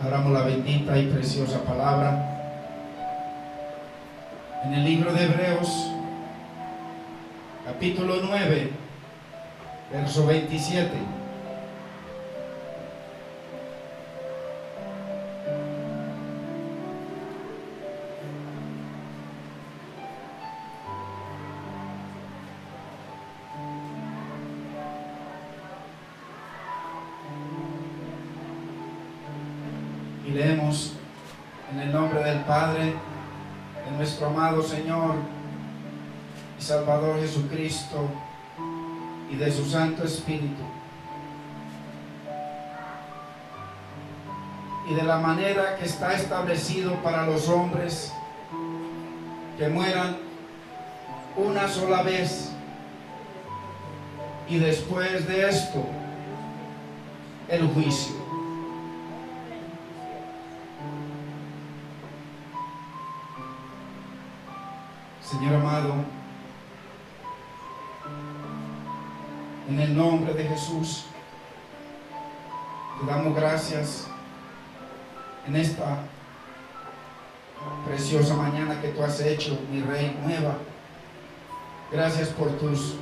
Abramos la bendita y preciosa palabra en el libro de Hebreos, capítulo 9, verso 27. Y leemos en el nombre del Padre, de nuestro amado Señor y Salvador Jesucristo y de su Santo Espíritu. Y de la manera que está establecido para los hombres que mueran una sola vez, y después de esto el juicio. Señor amado, en el nombre de Jesús, te damos gracias en esta preciosa mañana que tú has hecho, mi Rey, nueva. Gracias por tus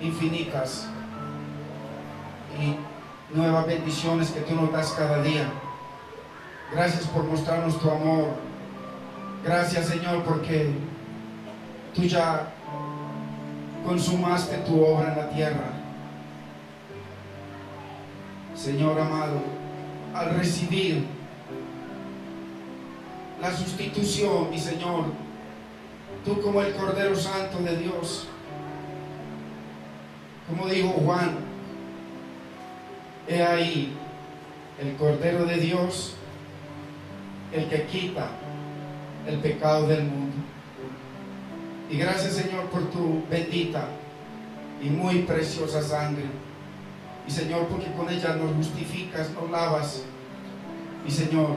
infinitas y nuevas bendiciones que tú nos das cada día. Gracias por mostrarnos tu amor. Gracias, Señor, porque tú ya consumaste tu obra en la tierra. Señor amado, al recibir la sustitución, mi Señor, tú como el Cordero Santo de Dios, como dijo Juan, he ahí el Cordero de Dios, el que quita el pecado del mundo. Y gracias, Señor, por tu bendita y muy preciosa sangre. Y Señor, porque con ella nos justificas, nos lavas, y Señor,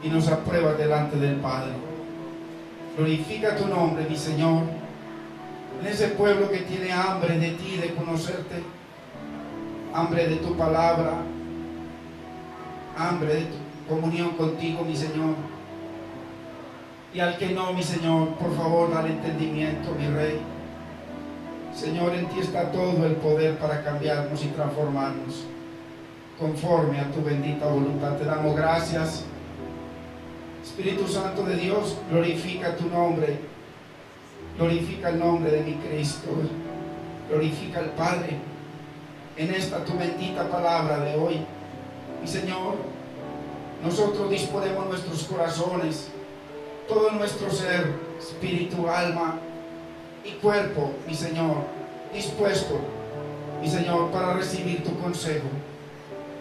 y nos apruebas delante del Padre. Glorifica tu nombre, mi Señor, en ese pueblo que tiene hambre de ti, de conocerte, hambre de tu palabra, hambre de tu comunión contigo, mi Señor. Y al que no, mi Señor, por favor, dale entendimiento, mi Rey. Señor, en ti está todo el poder para cambiarnos y transformarnos conforme a tu bendita voluntad. Te damos gracias. Espíritu Santo de Dios, glorifica tu nombre. Glorifica el nombre de mi Cristo. Glorifica al Padre en esta tu bendita palabra de hoy. Mi Señor, nosotros disponemos nuestros corazones, todo nuestro ser, espíritu, alma y cuerpo, mi Señor, dispuesto, mi Señor, para recibir tu consejo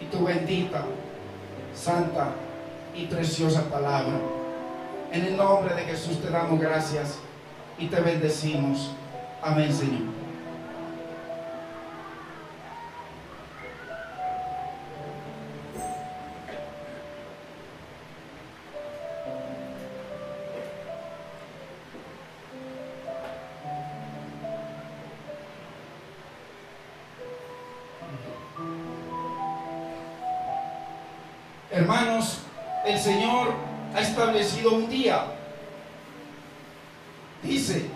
y tu bendita, santa y preciosa palabra. En el nombre de Jesús te damos gracias y te bendecimos. Amén, Señor. Hermanos, el Señor ha establecido un día, dice,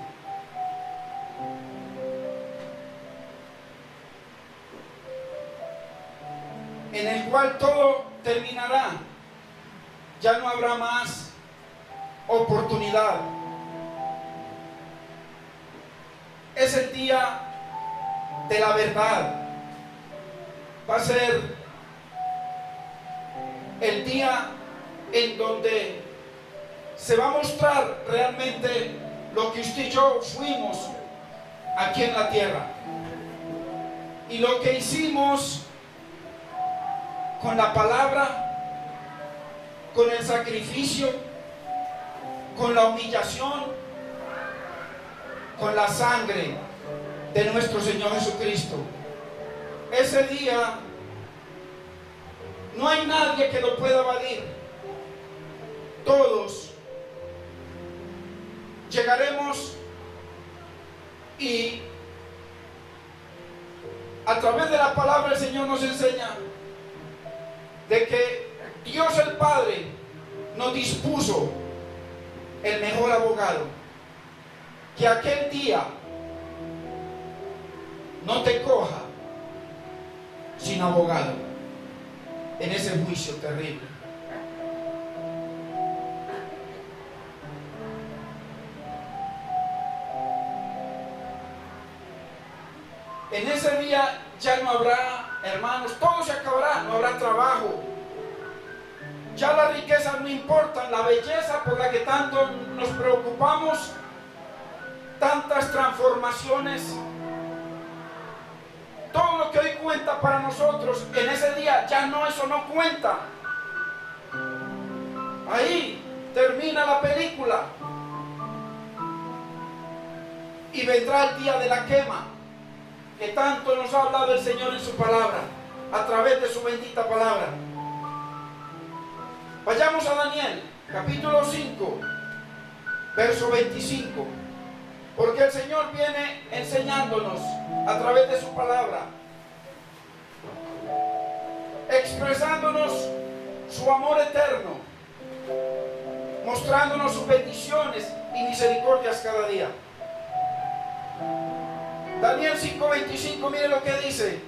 en el cual todo terminará, ya no habrá más oportunidad. Es el día de la verdad. Va a ser el día en donde se va a mostrar realmente lo que usted y yo fuimos aquí en la tierra, y lo que hicimos con la palabra, con el sacrificio, con la humillación, con la sangre de nuestro Señor Jesucristo. Ese día no hay nadie que lo pueda evadir. Todos llegaremos, y a través de la palabra el Señor nos enseña de que Dios el Padre nos dispuso el mejor abogado, que aquel día no te coja sin abogado en ese juicio terrible. En ese día ya no habrá, hermanos, todo se acabará, no habrá trabajo. Ya las riquezas no importan, la belleza por la que tanto nos preocupamos, tantas transformaciones, todo lo que hoy cuenta para nosotros, en ese día ya no, eso no cuenta. Ahí termina la película y vendrá el día de la quema, que tanto nos ha hablado el Señor en su palabra, a través de su bendita palabra. Vayamos a Daniel, capítulo 5, verso 25, porque el Señor viene enseñándonos a través de su palabra, expresándonos su amor eterno, mostrándonos sus bendiciones y misericordias cada día. Daniel 5:25, mire lo que dice.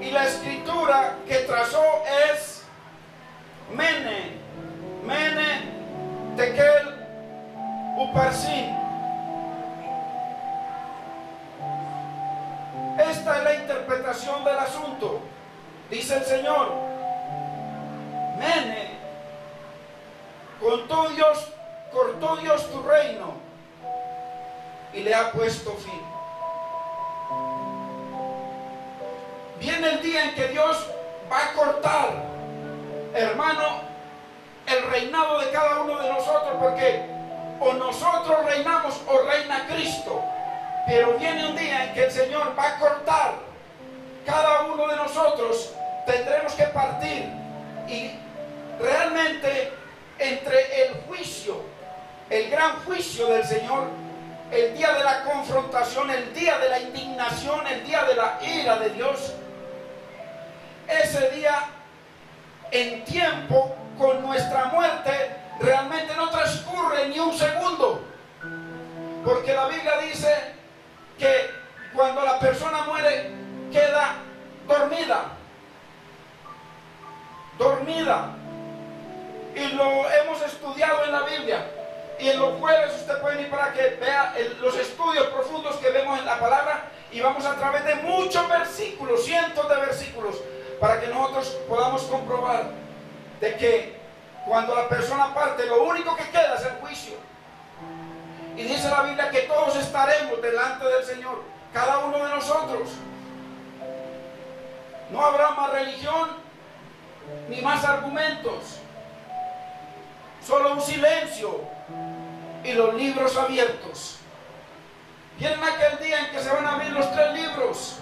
Y la escritura que trazó es Mene, Tekel, Uparsin. Esta es la interpretación del asunto. Dice el Señor, Mene, cortó Dios tu reino y le ha puesto fin. Viene el día en que Dios va a cortar, hermano, el reinado de cada uno de nosotros, porque o nosotros reinamos o reina Cristo. Pero viene un día en que el Señor va a cortar. Cada uno de nosotros tendremos que partir, y realmente entre el juicio, el gran juicio del Señor, el día de la confrontación, el día de la indignación, el día de la ira de Dios, ese día en tiempo con nuestra muerte realmente no transcurre ni un segundo, porque la Biblia dice que cuando la persona muere queda dormida, y lo hemos estudiado en la Biblia, y en los jueves usted puede ir para que vea los estudios profundos que vemos en la palabra, y vamos a través de muchos versículos, cientos de versículos, para que nosotros podamos comprobar de que cuando la persona parte, lo único que queda es el juicio. Y dice la Biblia que todos estaremos delante del Señor, cada uno de nosotros. No habrá más religión ni más argumentos, solo un silencio y los libros abiertos. Viene aquel día en que se van a abrir los 3 libros,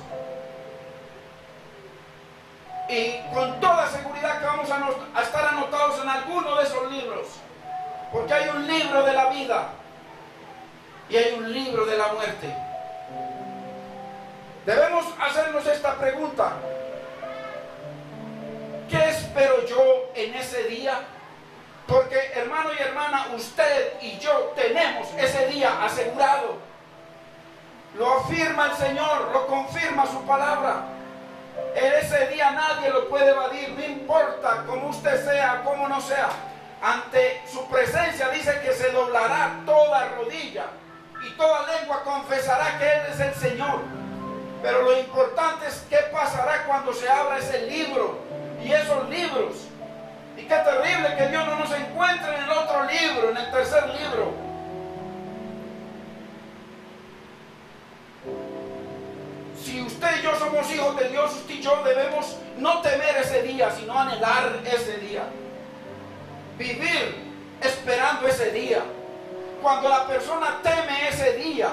y con toda seguridad que vamos a estar anotados en alguno de esos libros, porque hay un libro de la vida y hay un libro de la muerte. Debemos hacernos esta pregunta: ¿qué espero yo en ese día? Porque, hermano y hermana, usted y yo tenemos ese día asegurado. Lo afirma el Señor, lo confirma su palabra. En ese día nadie lo puede evadir, no importa cómo usted sea, cómo no sea. Ante su presencia dice que se doblará toda rodilla y toda lengua confesará que Él es el Señor. Pero lo importante es qué pasará cuando se abra ese libro y esos libros. Y qué terrible que Dios no nos encuentre en el otro libro, en el tercer libro. Si usted y yo somos hijos de Dios, usted y yo debemos no temer ese día, sino anhelar ese día. Vivir esperando ese día. Cuando la persona teme ese día,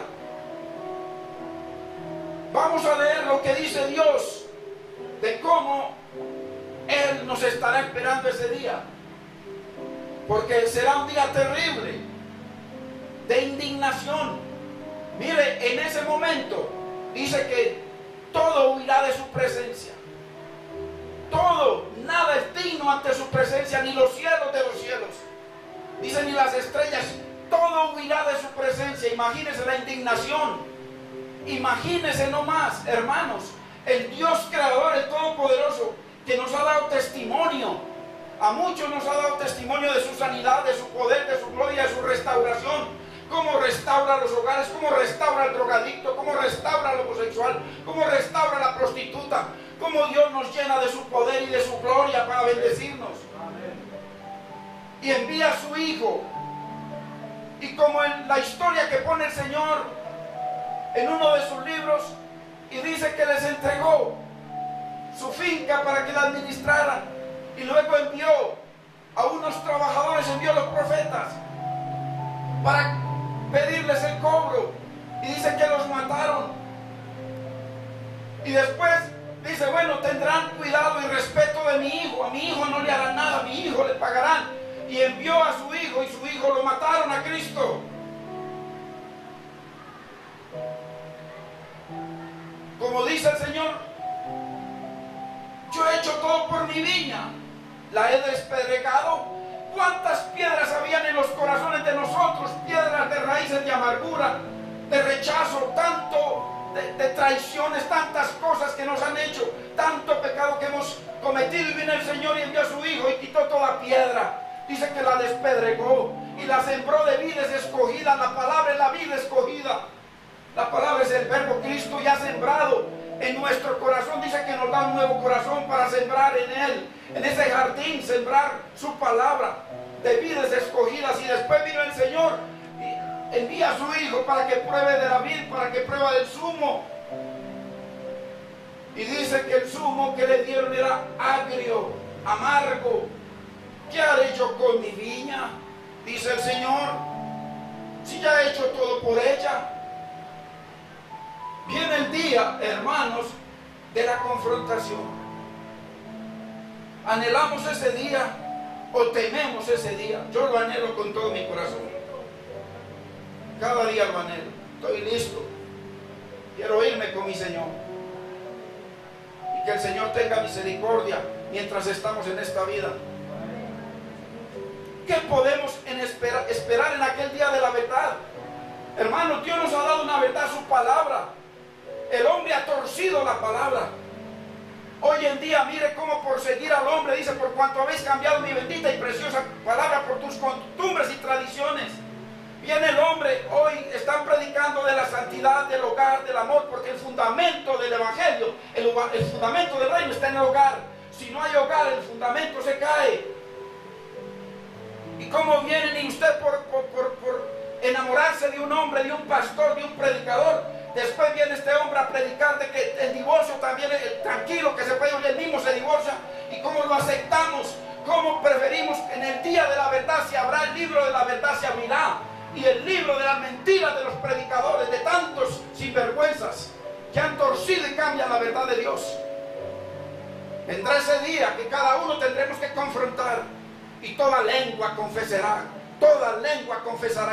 vamos a leer lo que dice Dios de cómo Él nos estará esperando ese día. Porque será un día terrible de indignación. Mire, en ese momento dice que todo huirá de su presencia. Todo, nada es digno ante su presencia, ni los cielos de los cielos. Dice, ni las estrellas, todo huirá de su presencia. Imagínense la indignación. Imagínense nomás, hermanos, el Dios creador, el Todopoderoso, que nos ha dado testimonio. A muchos nos ha dado testimonio de su sanidad, de su poder, de su gloria, de su restauración. Cómo restaura los hogares, cómo restaura al drogadicto, cómo restaura al homosexual, cómo restaura a la prostituta, cómo Dios nos llena de su poder y de su gloria para bendecirnos. Y envía a su Hijo. Y como en la historia que pone el Señor en uno de sus libros, y dice que les entregó su finca para que la administraran, y luego envió a unos trabajadores, envió a los profetas para pedirles el cobro, y dice que los mataron. Y después dice, bueno, tendrán cuidado y respeto de mi hijo, a mi hijo no le harán nada, a mi hijo le pagarán. Y envió a su hijo, y su hijo lo mataron a Cristo. Como dice el Señor, yo he hecho todo por mi viña, la he despedregado. ¿Cuántas piedras habían en los corazones de nosotros? Piedras de raíces de amargura, de rechazo, tanto de traiciones, tantas cosas que nos han hecho, tanto pecado que hemos cometido. Y viene el Señor y envió a su Hijo y quitó toda piedra. Dice que la despedregó y la sembró de vides escogidas. La palabra es la vida escogida. La palabra es el verbo. Cristo ya ha sembrado en nuestro corazón. Dice que nos da un nuevo corazón para sembrar en él, en ese jardín, sembrar su palabra de vides escogidas. Y después vino el Señor y envía a su Hijo para que pruebe de la vid, para que pruebe del zumo. Y dice que el zumo que le dieron era agrio, amargo. ¿Qué haré yo con mi viña? Dice el Señor, si ya he hecho todo por ella. Viene el día, hermanos, de la confrontación. ¿Anhelamos ese día o tememos ese día? Yo lo anhelo con todo mi corazón. Cada día lo anhelo. Estoy listo. Quiero irme con mi Señor. Y que el Señor tenga misericordia mientras estamos en esta vida. ¿Qué podemos esperar en aquel día de la verdad? Hermanos, Dios nos ha dado una verdad, su palabra. El hombre ha torcido la palabra. Hoy en día, mire cómo por seguir al hombre, dice, por cuanto habéis cambiado mi bendita y preciosa palabra por tus costumbres y tradiciones. Viene el hombre, hoy están predicando de la santidad, del hogar, del amor, porque el fundamento del evangelio, el fundamento del reino está en el hogar. Si no hay hogar, el fundamento se cae. ¿Y cómo vienen y usted por enamorarse de un hombre, de un pastor, de un predicador? Después viene este hombre a predicar de que el divorcio también es tranquilo, que se puede, él mismo se divorcia. ¿Y cómo lo aceptamos? ¿Cómo preferimos en el día de la verdad? Si habrá el libro de la verdad, se abrirá. Y el libro de las mentiras de los predicadores, de tantos sinvergüenzas que han torcido y cambian la verdad de Dios. Vendrá ese día que cada uno tendremos que confrontar. Y toda lengua confesará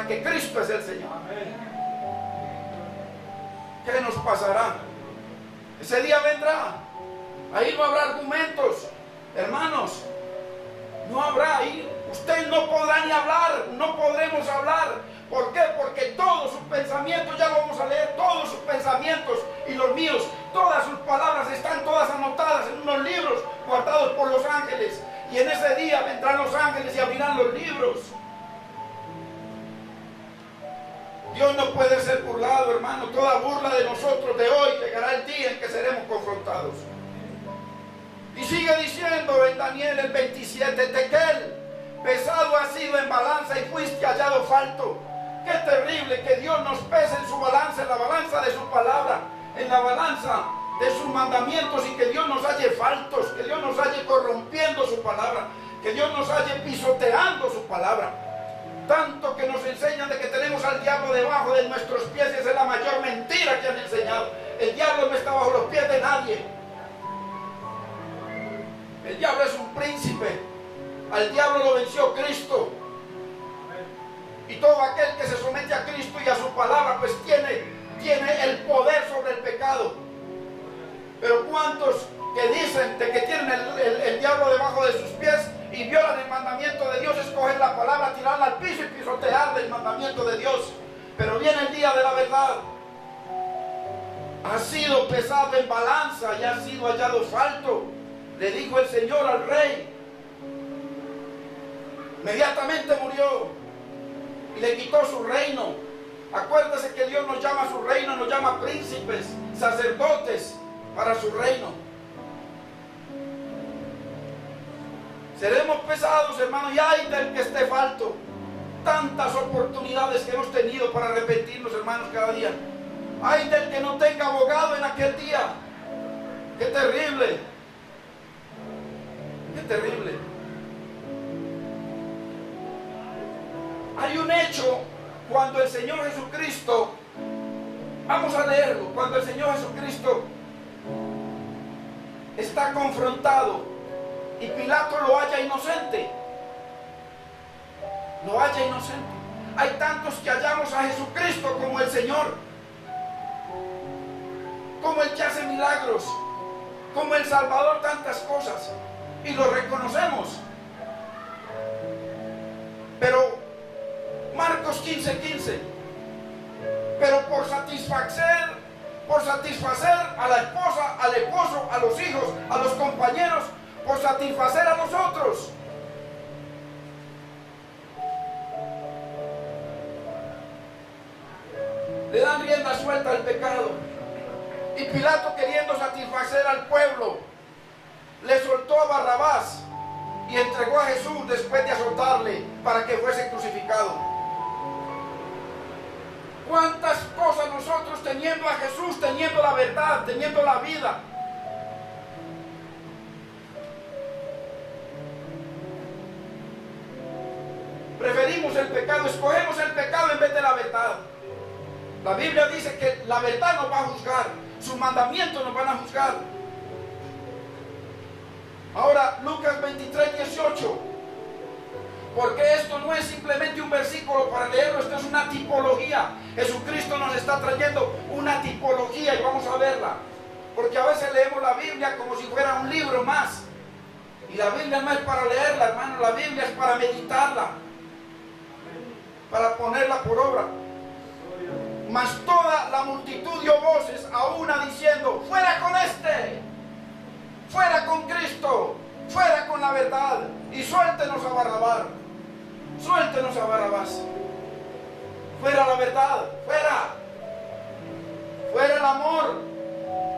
que Cristo es el Señor. ¿Qué nos pasará? Ese día vendrá. Ahí no habrá argumentos, hermanos. No habrá ahí. Usted no podrá ni hablar. No podremos hablar. ¿Por qué? Porque todos sus pensamientos, ya lo vamos a leer, todos sus pensamientos y los míos, todas sus palabras están todas anotadas en unos libros guardados por los ángeles. Y en ese día vendrán los ángeles y abrirán los libros. Dios no puede ser burlado, hermano. Toda burla de nosotros de hoy llegará el día en que seremos confrontados. Y sigue diciendo en Daniel el 27, Tequel, pesado has sido en balanza y fuiste hallado falto. Qué terrible que Dios nos pese en su balanza, en la balanza de su palabra, en la balanza de sus mandamientos, y que Dios nos halle faltos, que Dios nos halle corrompiendo su palabra, que Dios nos halle pisoteando su palabra. Tanto que nos enseñan de que tenemos al diablo debajo de nuestros pies, esa es la mayor mentira que han enseñado. El diablo no está bajo los pies de nadie. El diablo es un príncipe. Al diablo lo venció Cristo. Y todo aquel que se somete a Cristo y a su palabra, pues tiene el poder sobre el pecado. Pero ¿cuántos que dicen de que tienen el diablo debajo de sus pies y violan el mandamiento de Dios, escogen la palabra, tirarla al piso y pisotear del mandamiento de Dios? Pero viene el día de la verdad. Ha sido pesado en balanza y ha sido hallado falto, le dijo el Señor al rey. Inmediatamente murió y le quitó su reino. Acuérdese que Dios nos llama a su reino, nos llama príncipes, sacerdotes para su reino. Seremos pesados, hermanos, y ay del que esté falto. Tantas oportunidades que hemos tenido para arrepentirnos, hermanos, cada día. Ay del que no tenga abogado en aquel día. ¡Qué terrible! ¡Qué terrible! Hay un hecho cuando el Señor Jesucristo, vamos a leerlo, cuando el Señor Jesucristo está confrontado y Pilato lo halla inocente. Lo halla inocente. Hay tantos que hallamos a Jesucristo como el Señor, como el que hace milagros, como el Salvador, tantas cosas, y lo reconocemos. Pero Marcos 15:15, pero por satisfacer a la esposa, al esposo, a los hijos, a los compañeros, por satisfacer a nosotros. Le dan rienda suelta al pecado. Y Pilato, queriendo satisfacer al pueblo, le soltó a Barrabás y entregó a Jesús después de azotarle para que fuese crucificado. ¿Cuántas cosas nosotros, teniendo a Jesús, teniendo la verdad, teniendo la vida, preferimos el pecado, escogemos el pecado en vez de la verdad? La Biblia dice que la verdad nos va a juzgar, sus mandamientos nos van a juzgar. Ahora, Lucas 23:18, porque esto no es simplemente un versículo para leerlo, esto es una tipología. Jesucristo nos está trayendo una tipología y vamos a verla, porque a veces leemos la Biblia como si fuera un libro más, y la Biblia no es para leerla, hermano, la Biblia es para meditarla, para ponerla por obra. Mas toda la multitud dio voces a una diciendo: fuera con este, fuera con Cristo, fuera con la verdad, y suéltenos a Barrabás, suéltenos a Barrabás. Fuera la verdad, fuera, fuera el amor.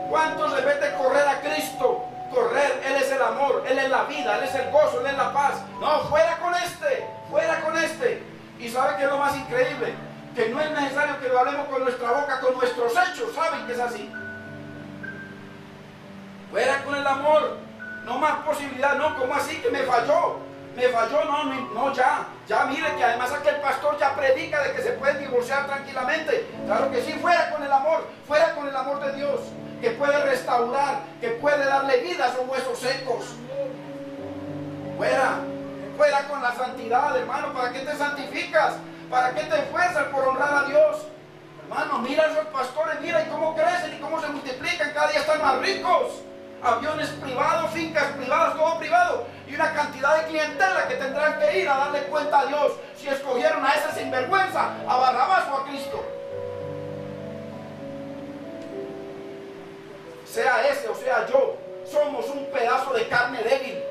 ¿Cuántos deben de correr a Cristo? Correr, Él es el amor, Él es la vida, Él es el gozo, Él es la paz. No, fuera con este, fuera con este. Y ¿sabe qué es lo más increíble? Que no es necesario que lo hablemos con nuestra boca, con nuestros hechos. ¿Saben que es así? Fuera con el amor. No más posibilidad. No, ¿cómo así que me falló? Me falló, no, ya mire que además aquel pastor ya predica de que se pueden divorciar tranquilamente. Claro que sí, fuera con el amor de Dios, que puede restaurar, que puede darle vida a esos huesos secos. Fuera con la santidad, hermano. ¿Para qué te santificas? ¿Para qué te esfuerzas por honrar a Dios? Hermano, mira a esos pastores, mira y cómo crecen y cómo se multiplican, cada día están más ricos. Aviones privados, fincas privadas, todo privado, y una cantidad de clientela que tendrán que ir a darle cuenta a Dios si escogieron a ese sinvergüenza, a Barrabás o a Cristo. Sea ese o sea yo, somos un pedazo de carne débil.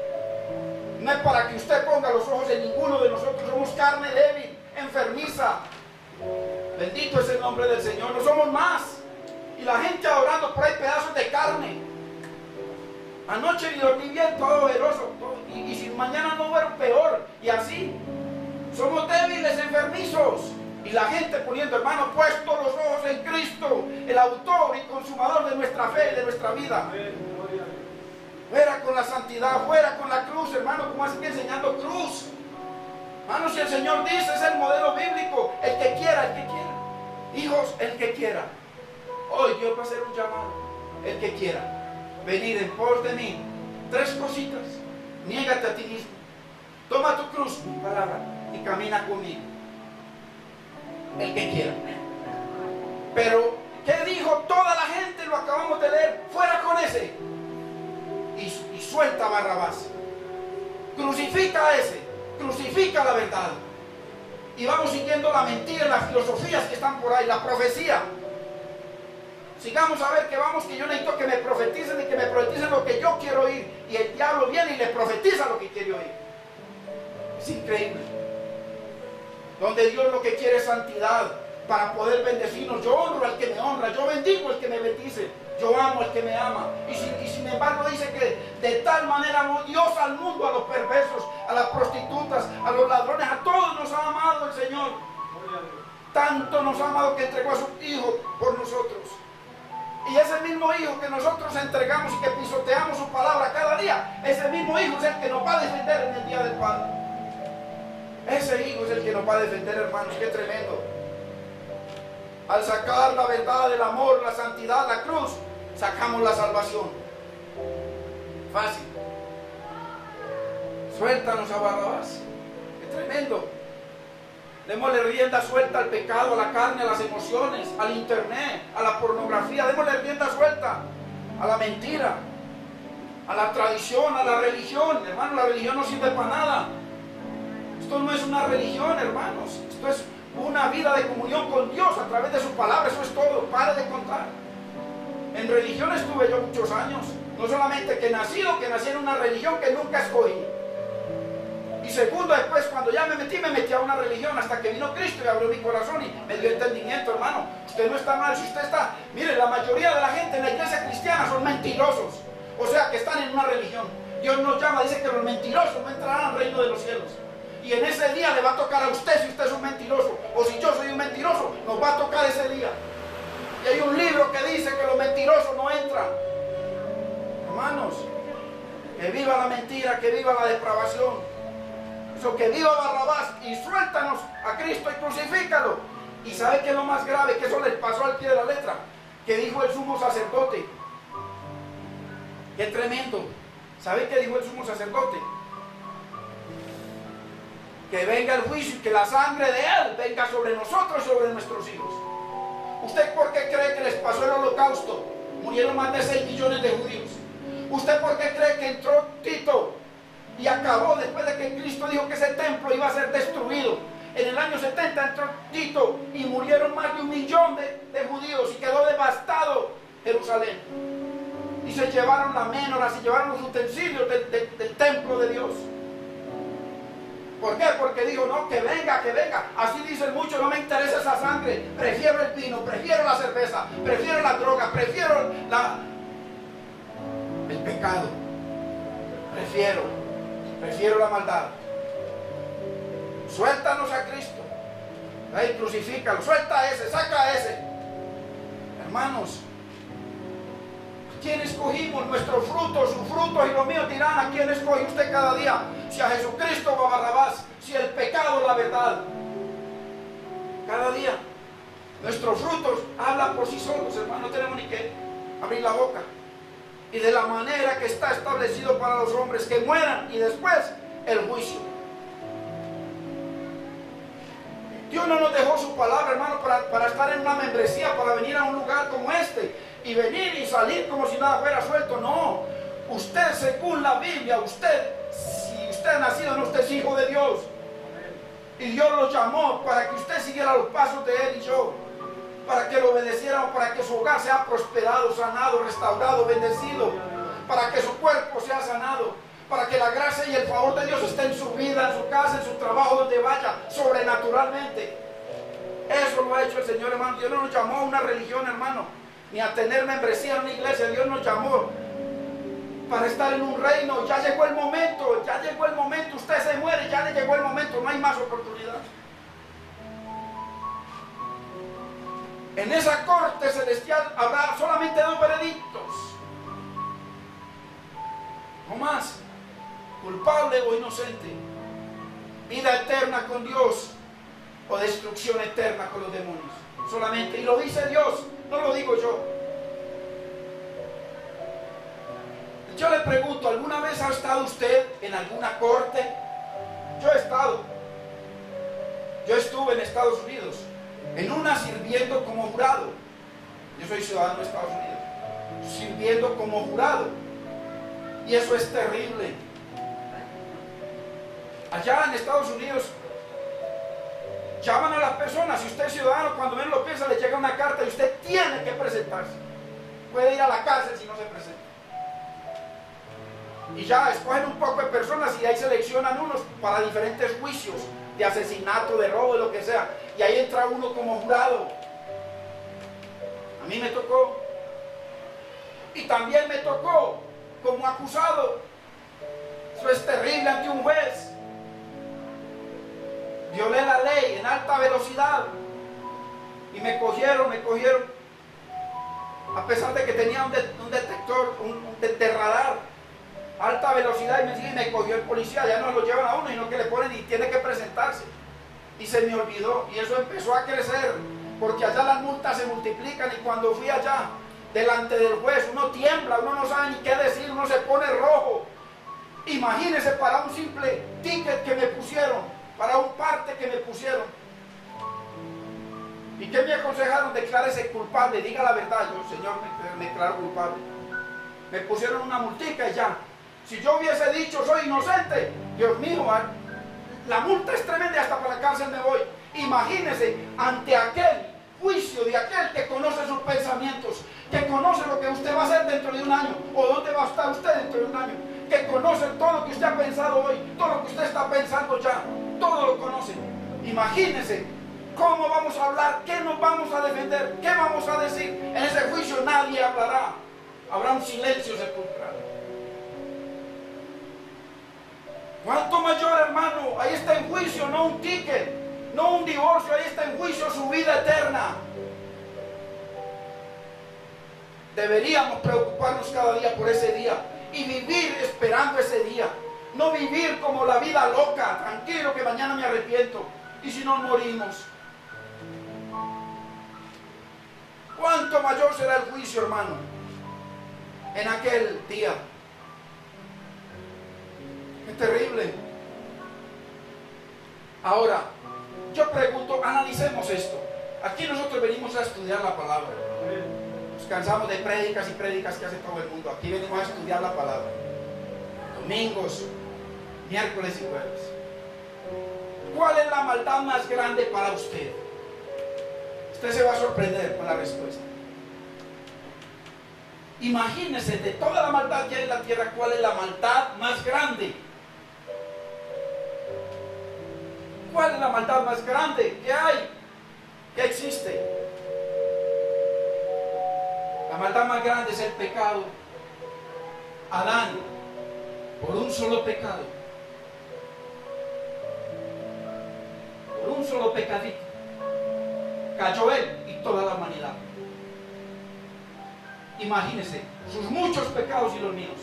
No es para que usted ponga los ojos en ninguno de nosotros, somos carne débil, enfermiza. Bendito es el nombre del Señor, no somos más. Y la gente adorando por ahí pedazos de carne. Anoche ni dormí bien, todo ojeroso, y si mañana no duermo, peor. Y así, somos débiles, enfermizos. Y la gente poniendo, hermano, puesto los ojos en Cristo, el autor y consumador de nuestra fe y de nuestra vida. Fuera con la santidad, fuera con la cruz, hermano, como así que enseñando cruz. Hermano, si el Señor dice, es el modelo bíblico, el que quiera, el que quiera. Hijos, el que quiera. Hoy Dios va a hacer un llamado, el que quiera. Venid en pos de mí. 3 cositas. Niégate a ti mismo. Toma tu cruz, mi palabra, y camina conmigo. El que quiera. Pero, ¿qué dijo toda la gente? Lo acabamos de leer. Fuera con a ese y suelta a Barrabás. Crucifica a ese, crucifica la verdad. Y vamos siguiendo la mentira, las filosofías que están por ahí, la profecía. Sigamos a ver que vamos, que yo necesito que me profeticen y que me profeticen lo que yo quiero oír. Y el diablo viene y le profetiza lo que quiere oír. Es increíble. Donde Dios lo que quiere es santidad para poder bendecirnos. Yo honro al que me honra, yo bendigo al que me bendice, yo amo al que me ama. Y sin embargo dice que de tal manera amó Dios al mundo, a los perversos, a las prostitutas, a los ladrones, a todos nos ha amado el Señor. Tanto nos ha amado que entregó a su Hijo por nosotros. Y ese mismo Hijo que nosotros entregamos y que pisoteamos su palabra cada día, ese mismo Hijo es el que nos va a defender en el día del Padre. Ese Hijo es el que nos va a defender, hermanos. Qué tremendo. Al sacar la verdad, el amor, la santidad, la cruz, sacamos la salvación. Fácil. Suéltanos a Barrabás. Qué tremendo. Démosle rienda suelta al pecado, a la carne, a las emociones, al internet, a la pornografía. Démosle rienda suelta a la mentira, a la tradición, a la religión. Hermano, la religión no sirve para nada. Esto no es una religión, hermanos. Esto es una vida de comunión con Dios a través de su palabra. Eso es todo. Pare de contar. En religión estuve yo muchos años. No solamente que nací en una religión que nunca escogí. Y segundo, después cuando ya me metí a una religión hasta que vino Cristo y abrió mi corazón y me dio entendimiento, hermano. Usted no está mal, si usted está... Mire, la mayoría de la gente en la iglesia cristiana son mentirosos. O sea, que están en una religión. Dios nos llama, dice que los mentirosos no entrarán al reino de los cielos. Y en ese día le va a tocar a usted si usted es un mentiroso. O si yo soy un mentiroso, nos va a tocar ese día. Y hay un libro que dice que los mentirosos no entran. Hermanos, que viva la mentira, que viva la depravación. Eso, que viva Barrabás y suéltanos a Cristo y crucifícalo. Y ¿sabe qué es lo más grave? Que eso les pasó al pie de la letra. Que dijo el sumo sacerdote. Qué tremendo. ¿Sabe qué dijo el sumo sacerdote? Que venga el juicio y que la sangre de él venga sobre nosotros y sobre nuestros hijos. ¿Usted por qué cree que les pasó el holocausto? Murieron más de 6 millones de judíos. ¿Usted por qué cree que entró Tito y acabó después de que Cristo dijo que ese templo iba a ser destruido? En el año 70 entró Tito y murieron más de 1 millón de judíos y quedó devastado Jerusalén. Y se llevaron la menorá, se llevaron los utensilios del templo de Dios. ¿Por qué? Porque digo, no, que venga, que venga. Así dicen muchos, no me interesa esa sangre. Prefiero el vino, prefiero la cerveza, prefiero la droga, prefiero el pecado. Prefiero la maldad. Suéltanos a Cristo. Ahí, crucifícalo, suelta a ese, saca a ese. Hermanos, ¿a quién escogimos? Nuestros frutos, sus frutos y los míos dirán a quién escoge usted cada día. Si a Jesucristo o a Barrabás, si el pecado o la verdad. Cada día. Nuestros frutos hablan por sí solos, hermano. No tenemos ni que abrir la boca. Y de la manera que está establecido para los hombres que mueran y después el juicio. Dios no nos dejó su palabra, hermano, para estar en una membresía, para venir a un lugar como este y venir y salir como si nada fuera suelto. No, usted según la Biblia, si usted ha nacido, no, usted es hijo de Dios. Y Dios lo llamó para que usted siguiera los pasos de Él y yo, para que lo obedeciéramos, para que su hogar sea prosperado, sanado, restaurado, bendecido, para que su cuerpo sea sanado, para que la gracia y el favor de Dios esté en su vida, en su casa, en su trabajo, donde vaya, sobrenaturalmente. Eso lo ha hecho el Señor, hermano. Dios no nos llamó a una religión, hermano, ni a tener membresía en una iglesia. Dios nos llamó para estar en un reino. Ya llegó el momento, usted se muere, ya le llegó el momento, no hay más oportunidad. En esa corte celestial habrá solamente 2 veredictos, no más, culpable o inocente, vida eterna con Dios o destrucción eterna con los demonios, solamente, y lo dice Dios, no lo digo yo. Yo le pregunto, ¿alguna vez ha estado usted en alguna corte? Yo he estado. Yo estuve en Estados Unidos, en una sirviendo como jurado. Yo soy ciudadano de Estados Unidos. sirviendo como jurado. Y eso es terrible. Allá en Estados Unidos llaman a las personas, si usted es ciudadano, cuando menos lo piensa, le llega una carta y usted tiene que presentarse. Puede ir a la cárcel si no se presenta. Y ya escogen un poco de personas y ahí seleccionan unos para diferentes juicios de asesinato, de robo, de lo que sea. Y ahí entra uno como jurado. A mí me tocó. Y también me tocó como acusado. Eso es terrible ante un juez. Violé la ley en alta velocidad y me cogieron, a pesar de que tenía un detector, de radar, alta velocidad, y me cogió el policía. Ya no lo llevan a uno, sino que le ponen y tiene que presentarse. Y se me olvidó, y eso empezó a crecer, porque allá las multas se multiplican. Y cuando fui allá, delante del juez, uno tiembla, uno no sabe ni qué decir, uno se pone rojo. Imagínense, para un simple ticket que me pusieron, para un parte que me pusieron. ¿Y qué me aconsejaron? Declárese culpable, diga la verdad. Yo, Señor, me declaro culpable. Me pusieron una multica y ya. Si yo hubiese dicho soy inocente, Dios mío, la multa es tremenda y hasta para la cárcel me voy. Imagínese, ante aquel juicio de aquel que conoce sus pensamientos, que conoce lo que usted va a hacer dentro de un año, o dónde va a estar usted dentro de un año, que conoce todo lo que usted ha pensado hoy, todo lo que usted está pensando ya, todo lo conoce. Imagínese cómo vamos a hablar, qué nos vamos a defender, qué vamos a decir. En ese juicio nadie hablará, habrá un silencio sepulcral. ¿Cuánto mayor, hermano? Ahí está en juicio, no un ticket, no un divorcio, ahí está en juicio su vida eterna. Deberíamos preocuparnos cada día por ese día y vivir esperando ese día. No vivir como la vida loca, tranquilo que mañana me arrepiento. ¿Y si nos morimos? ¿Cuánto mayor será el juicio, hermano, en aquel día? Es terrible. Ahora, yo pregunto, analicemos esto. Aquí nosotros venimos a estudiar la palabra. Nos cansamos de prédicas y prédicas que hace todo el mundo. Aquí venimos a estudiar la palabra. Domingos, miércoles y jueves. ¿Cuál es la maldad más grande para usted? Usted se va a sorprender con la respuesta. Imagínese, de toda la maldad que hay en la tierra, ¿cuál es la maldad más grande? ¿Cuál es la maldad más grande que hay? ¿Qué existe? La maldad más grande es el pecado. Adán, por un solo pecado, por un solo pecadito, cayó él y toda la humanidad. Imagínense, sus muchos pecados y los míos.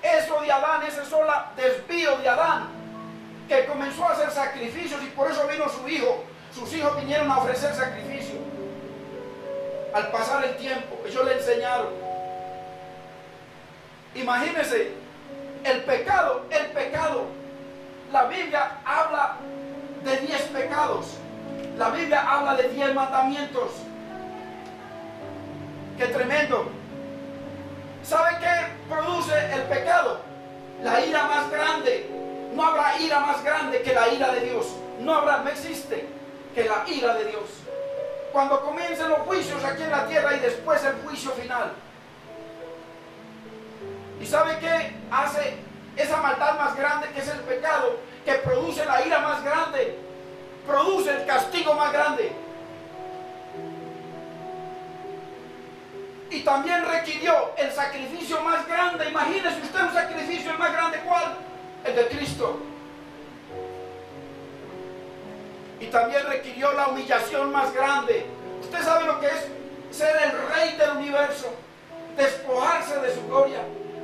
Eso de Adán, ese solo desvío de Adán, que comenzó a hacer sacrificios, y por eso vino su hijo. Sus hijos vinieron a ofrecer sacrificio. Al pasar el tiempo, ellos le enseñaron. Imagínense, el pecado. La Biblia habla de 10 pecados. La Biblia habla de 10 mandamientos. ¡Qué tremendo! ¿Sabe qué produce el pecado? La ira más grande. No habrá ira más grande que la ira de Dios. No existe que la ira de Dios. Cuando comiencen los juicios aquí en la tierra y después el juicio final. ¿Y sabe qué hace esa maldad más grande que es el pecado? Que produce la ira más grande. Produce el castigo más grande. Y también requirió el sacrificio más grande. Imagínese usted un sacrificio el más grande. ¿Cuál? El de Cristo. Y también requirió la humillación más grande. Usted sabe lo que es ser el rey del universo, despojarse de su gloria,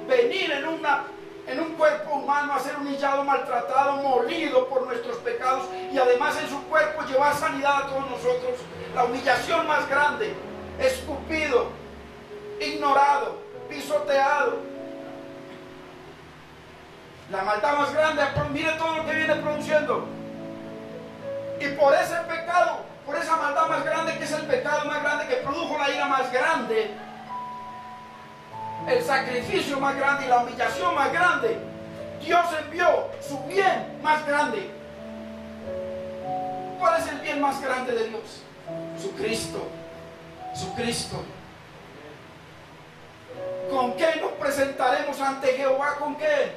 venir en un cuerpo humano a ser humillado, maltratado, molido por nuestros pecados, y además en su cuerpo llevar sanidad a todos nosotros. La humillación más grande, escupido, ignorado, pisoteado. La maldad más grande, mire todo lo que viene produciendo. Y por ese pecado por esa maldad más grande que es el pecado más grande que produjo la ira más grande, el sacrificio más grande y la humillación más grande, Dios envió su bien más grande. ¿Cuál es el bien más grande de Dios? Su Cristo. Su Cristo. ¿Con qué nos presentaremos ante Jehová? ¿Con qué?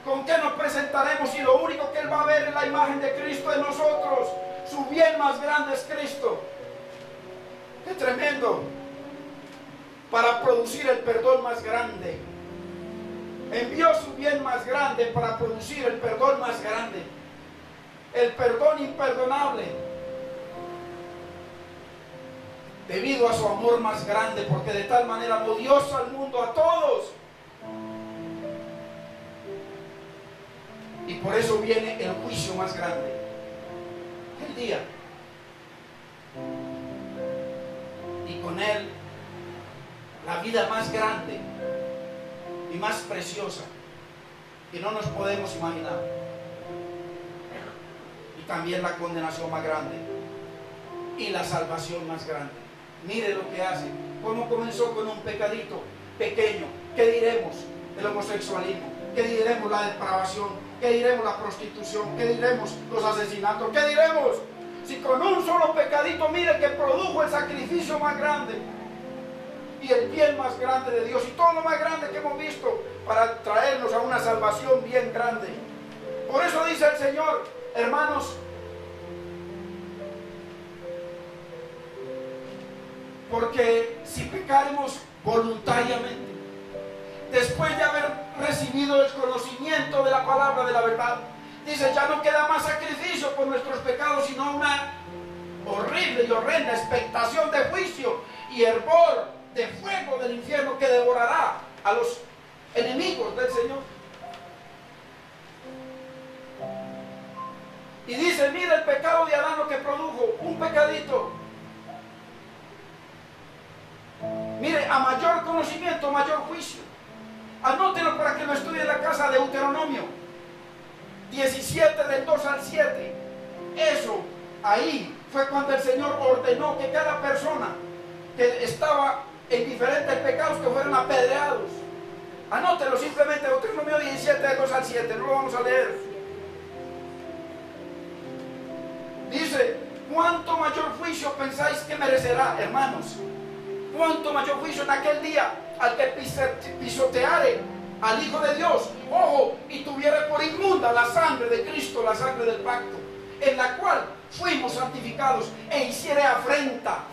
¿Con qué nos presentaremos si lo único que Él va a ver es la imagen de Cristo en nosotros? Su bien más grande es Cristo. ¡Qué tremendo! Para producir el perdón más grande. Envió su bien más grande para producir el perdón más grande. El perdón imperdonable. Debido a su amor más grande, porque de tal manera amó Dios al mundo, a todos. Y por eso viene el juicio más grande. El día. Y con él la vida más grande y más preciosa que no nos podemos imaginar. Y también la condenación más grande y la salvación más grande. Mire lo que hace. Cómo comenzó con un pecadito pequeño. ¿Qué diremos del homosexualismo? ¿Qué diremos la depravación? ¿Qué diremos la prostitución? ¿Qué diremos los asesinatos? ¿Qué diremos? Si con un solo pecadito, mire que produjo el sacrificio más grande y el bien más grande de Dios y todo lo más grande que hemos visto para traernos a una salvación bien grande. Por eso dice el Señor, hermanos, porque si pecaremos voluntariamente, después de haber recibido el conocimiento de la palabra de la verdad, dice, ya no queda más sacrificio por nuestros pecados, sino una horrible y horrenda expectación de juicio y hervor de fuego del infierno que devorará a los enemigos del Señor. Y dice, mira el pecado de Adán lo que produjo, un pecadito. Mire, a mayor conocimiento, mayor juicio. Anótelo para que lo estudie en la casa de Deuteronomio 17 del 2 al 7. Eso, ahí fue cuando el Señor ordenó que cada persona que estaba en diferentes pecados que fueran apedreados. Anótelo simplemente, Deuteronomio 17 del 2 al 7, no lo vamos a leer. Dice, ¿cuánto mayor juicio pensáis que merecerá, hermanos? ¿Cuánto mayor juicio en aquel día al que pisoteare al Hijo de Dios, ojo, y tuviera por inmunda la sangre de Cristo, la sangre del pacto, en la cual fuimos santificados, e hiciere afrenta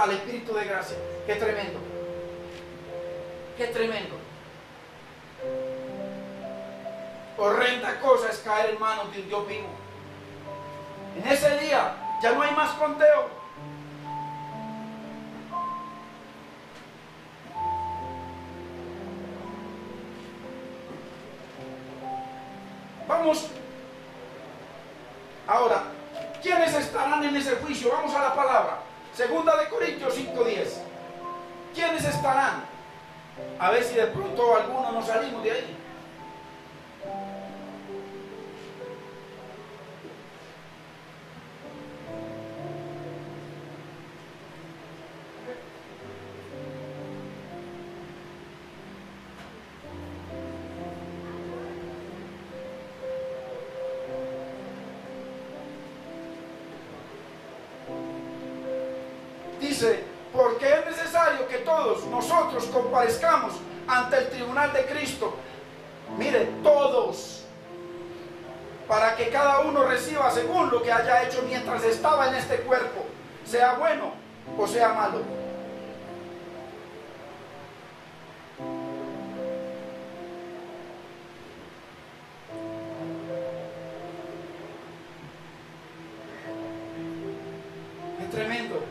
al Espíritu de gracia? ¡Qué tremendo! ¡Qué tremendo! Horrenda cosa es caer en manos de un Dios vivo. En ese día ya no hay más conteo. Vamos ahora, ¿quiénes estarán en ese juicio? Vamos a la palabra. Segunda de Corintios 5:10. ¿Quiénes estarán? A ver si de pronto algunos nos salimos de ahí. Dice, porque es necesario que todos nosotros comparezcamos ante el tribunal de Cristo. Mire, todos, para que cada uno reciba según lo que haya hecho mientras estaba en este cuerpo, sea bueno o sea malo. Qué tremendo.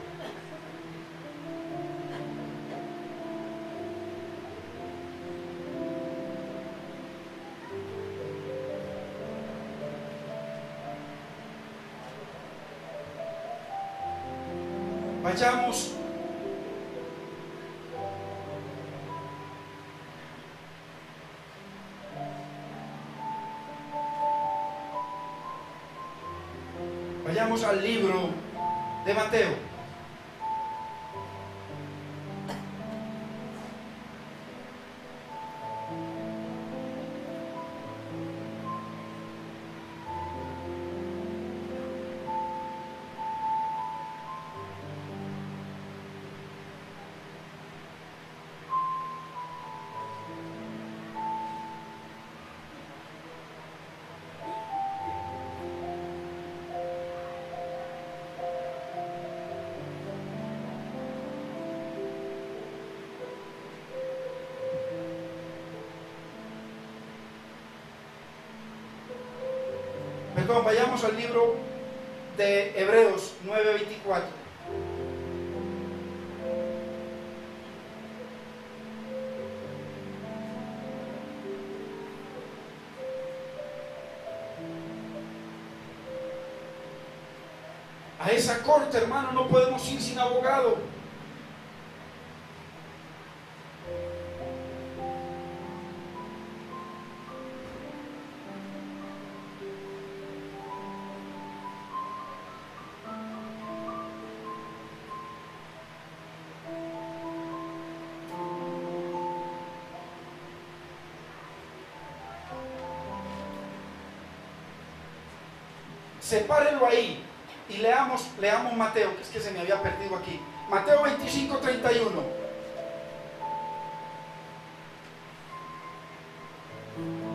Vayamos al libro de Mateo. Perdón, vayamos al libro de Hebreos 9:24. A esa corte, hermano, no podemos ir sin abogado. Sepárenlo ahí y leamos Mateo, que es que se me había perdido aquí. Mateo 25:31.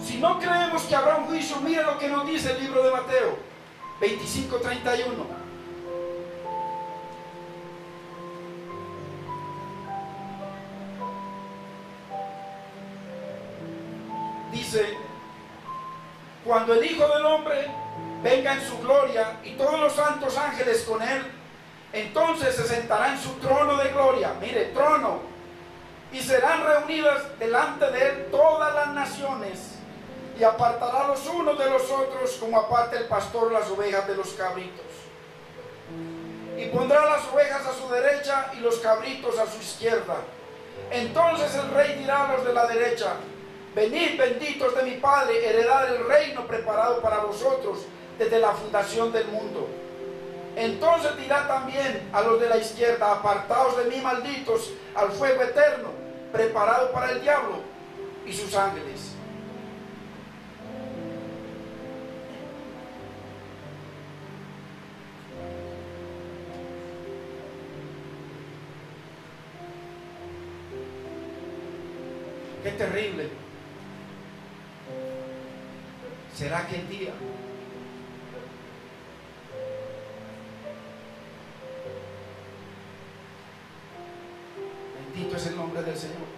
Si no creemos que habrá un juicio, mire lo que nos dice el libro de Mateo 25:31. Dice: cuando el Hijo del Hombre venga en su gloria y todos los santos ángeles con él, entonces se sentará en su trono de gloria, mire, trono, y serán reunidas delante de él todas las naciones, y apartará los unos de los otros como aparta el pastor las ovejas de los cabritos, y pondrá las ovejas a su derecha y los cabritos a su izquierda. Entonces el rey dirá a los de la derecha: venid, benditos de mi Padre, heredad el reino preparado para vosotros desde la fundación del mundo. Entonces dirá también a los de la izquierda: apartaos de mí, malditos, al fuego eterno, preparado para el diablo y sus ángeles. Qué terrible será aquel día. Bendito es el nombre del Señor.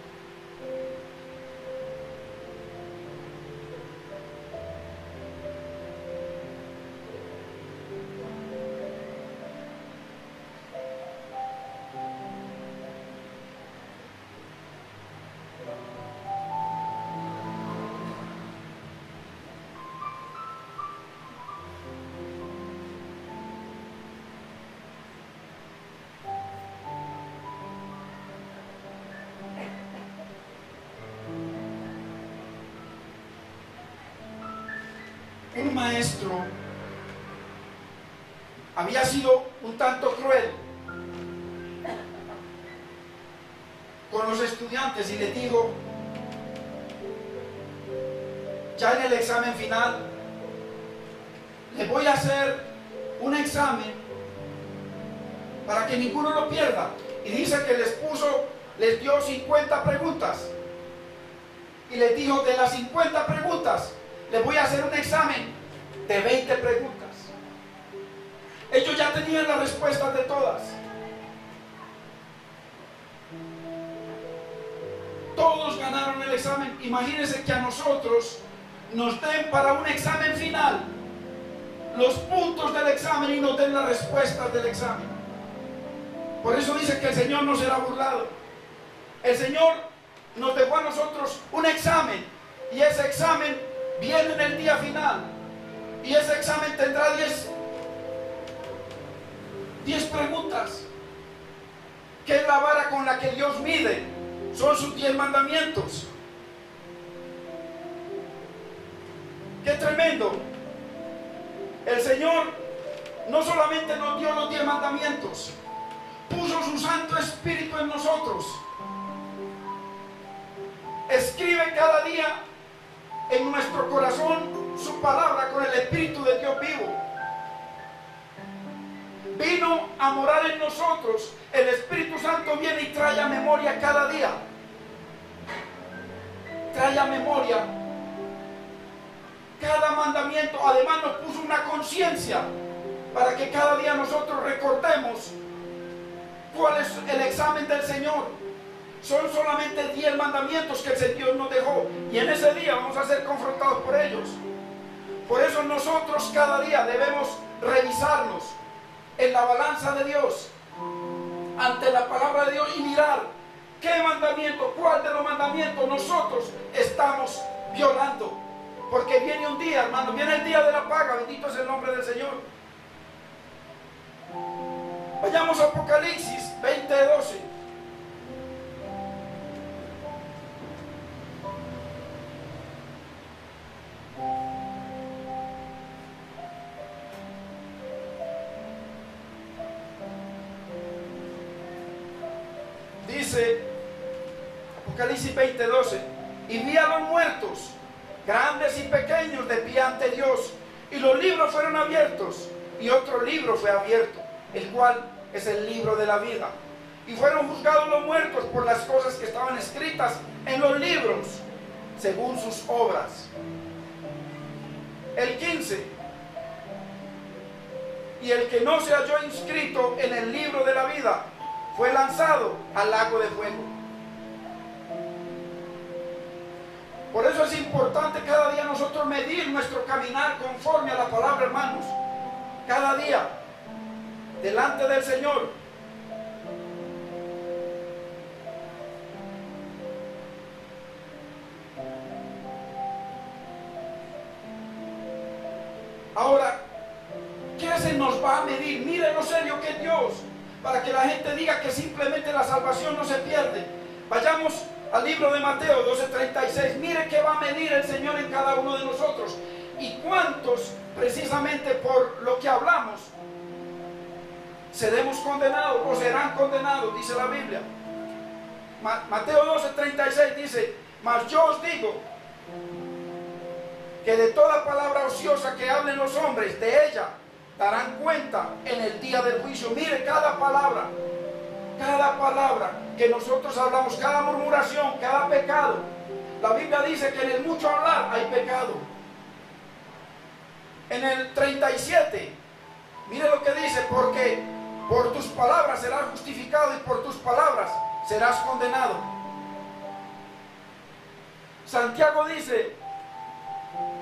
Un maestro había sido un tanto cruel con los estudiantes y les dijo: ya en el examen final les voy a hacer un examen para que ninguno lo pierda. Y dice que les dio 50 preguntas y les dijo: de las 50 preguntas les voy a hacer un examen de 20 preguntas. Ellos ya tenían las respuestas de todas. Todos ganaron el examen. Imagínense que a nosotros nos den para un examen final los puntos del examen y nos den las respuestas del examen. Por eso dice que el Señor no será burlado. El Señor nos dejó a nosotros un examen, y ese examen viene en el día final, y ese examen tendrá 10 preguntas, que es la vara con la que Dios mide. Son sus 10 mandamientos. ¡Qué tremendo! El Señor no solamente nos dio los 10 mandamientos, puso su Santo Espíritu en nosotros. Escribe cada día en nuestro corazón su palabra con el Espíritu de Dios vivo. Vino a morar en nosotros. El Espíritu Santo viene y trae a memoria cada día. Trae a memoria cada mandamiento. Además nos puso una conciencia para que cada día nosotros recordemos cuál es el examen del Señor. Son solamente 10 mandamientos que el Señor nos dejó, y en ese día vamos a ser confrontados por ellos. Por eso nosotros cada día debemos revisarnos en la balanza de Dios, ante la palabra de Dios, y mirar qué mandamiento, cuál de los mandamientos nosotros estamos violando. Porque viene un día, hermano, viene el día de la paga. Bendito es el nombre del Señor. Vayamos a Apocalipsis 20:12. Dice Apocalipsis 20:12: y vi a los muertos, grandes y pequeños, de pie ante Dios, y los libros fueron abiertos, y otro libro fue abierto, el cual es el libro de la vida. Y fueron juzgados los muertos por las cosas que estaban escritas en los libros, según sus obras. El 15: y el que no se halló inscrito en el libro de la vida fue lanzado al lago de fuego. Por eso es importante cada día nosotros medir nuestro caminar conforme a la palabra, hermanos. Cada día, delante del Señor. Ahora, ¿qué se nos va a medir? Miren lo serio que es Dios, para que la gente diga que simplemente la salvación no se pierde. Vayamos al libro de Mateo 12:36. Mire que va a medir el Señor en cada uno de nosotros. Y cuántos, precisamente por lo que hablamos, seremos condenados o serán condenados, dice la Biblia. Mateo 12:36 dice: mas yo os digo que de toda palabra ociosa que hablen los hombres, de ella darán cuenta en el día del juicio. Mire, cada palabra que nosotros hablamos, cada murmuración, cada pecado. La Biblia dice que en el mucho hablar hay pecado. En el 37, mire lo que dice: porque por tus palabras serás justificado y por tus palabras serás condenado. Santiago dice: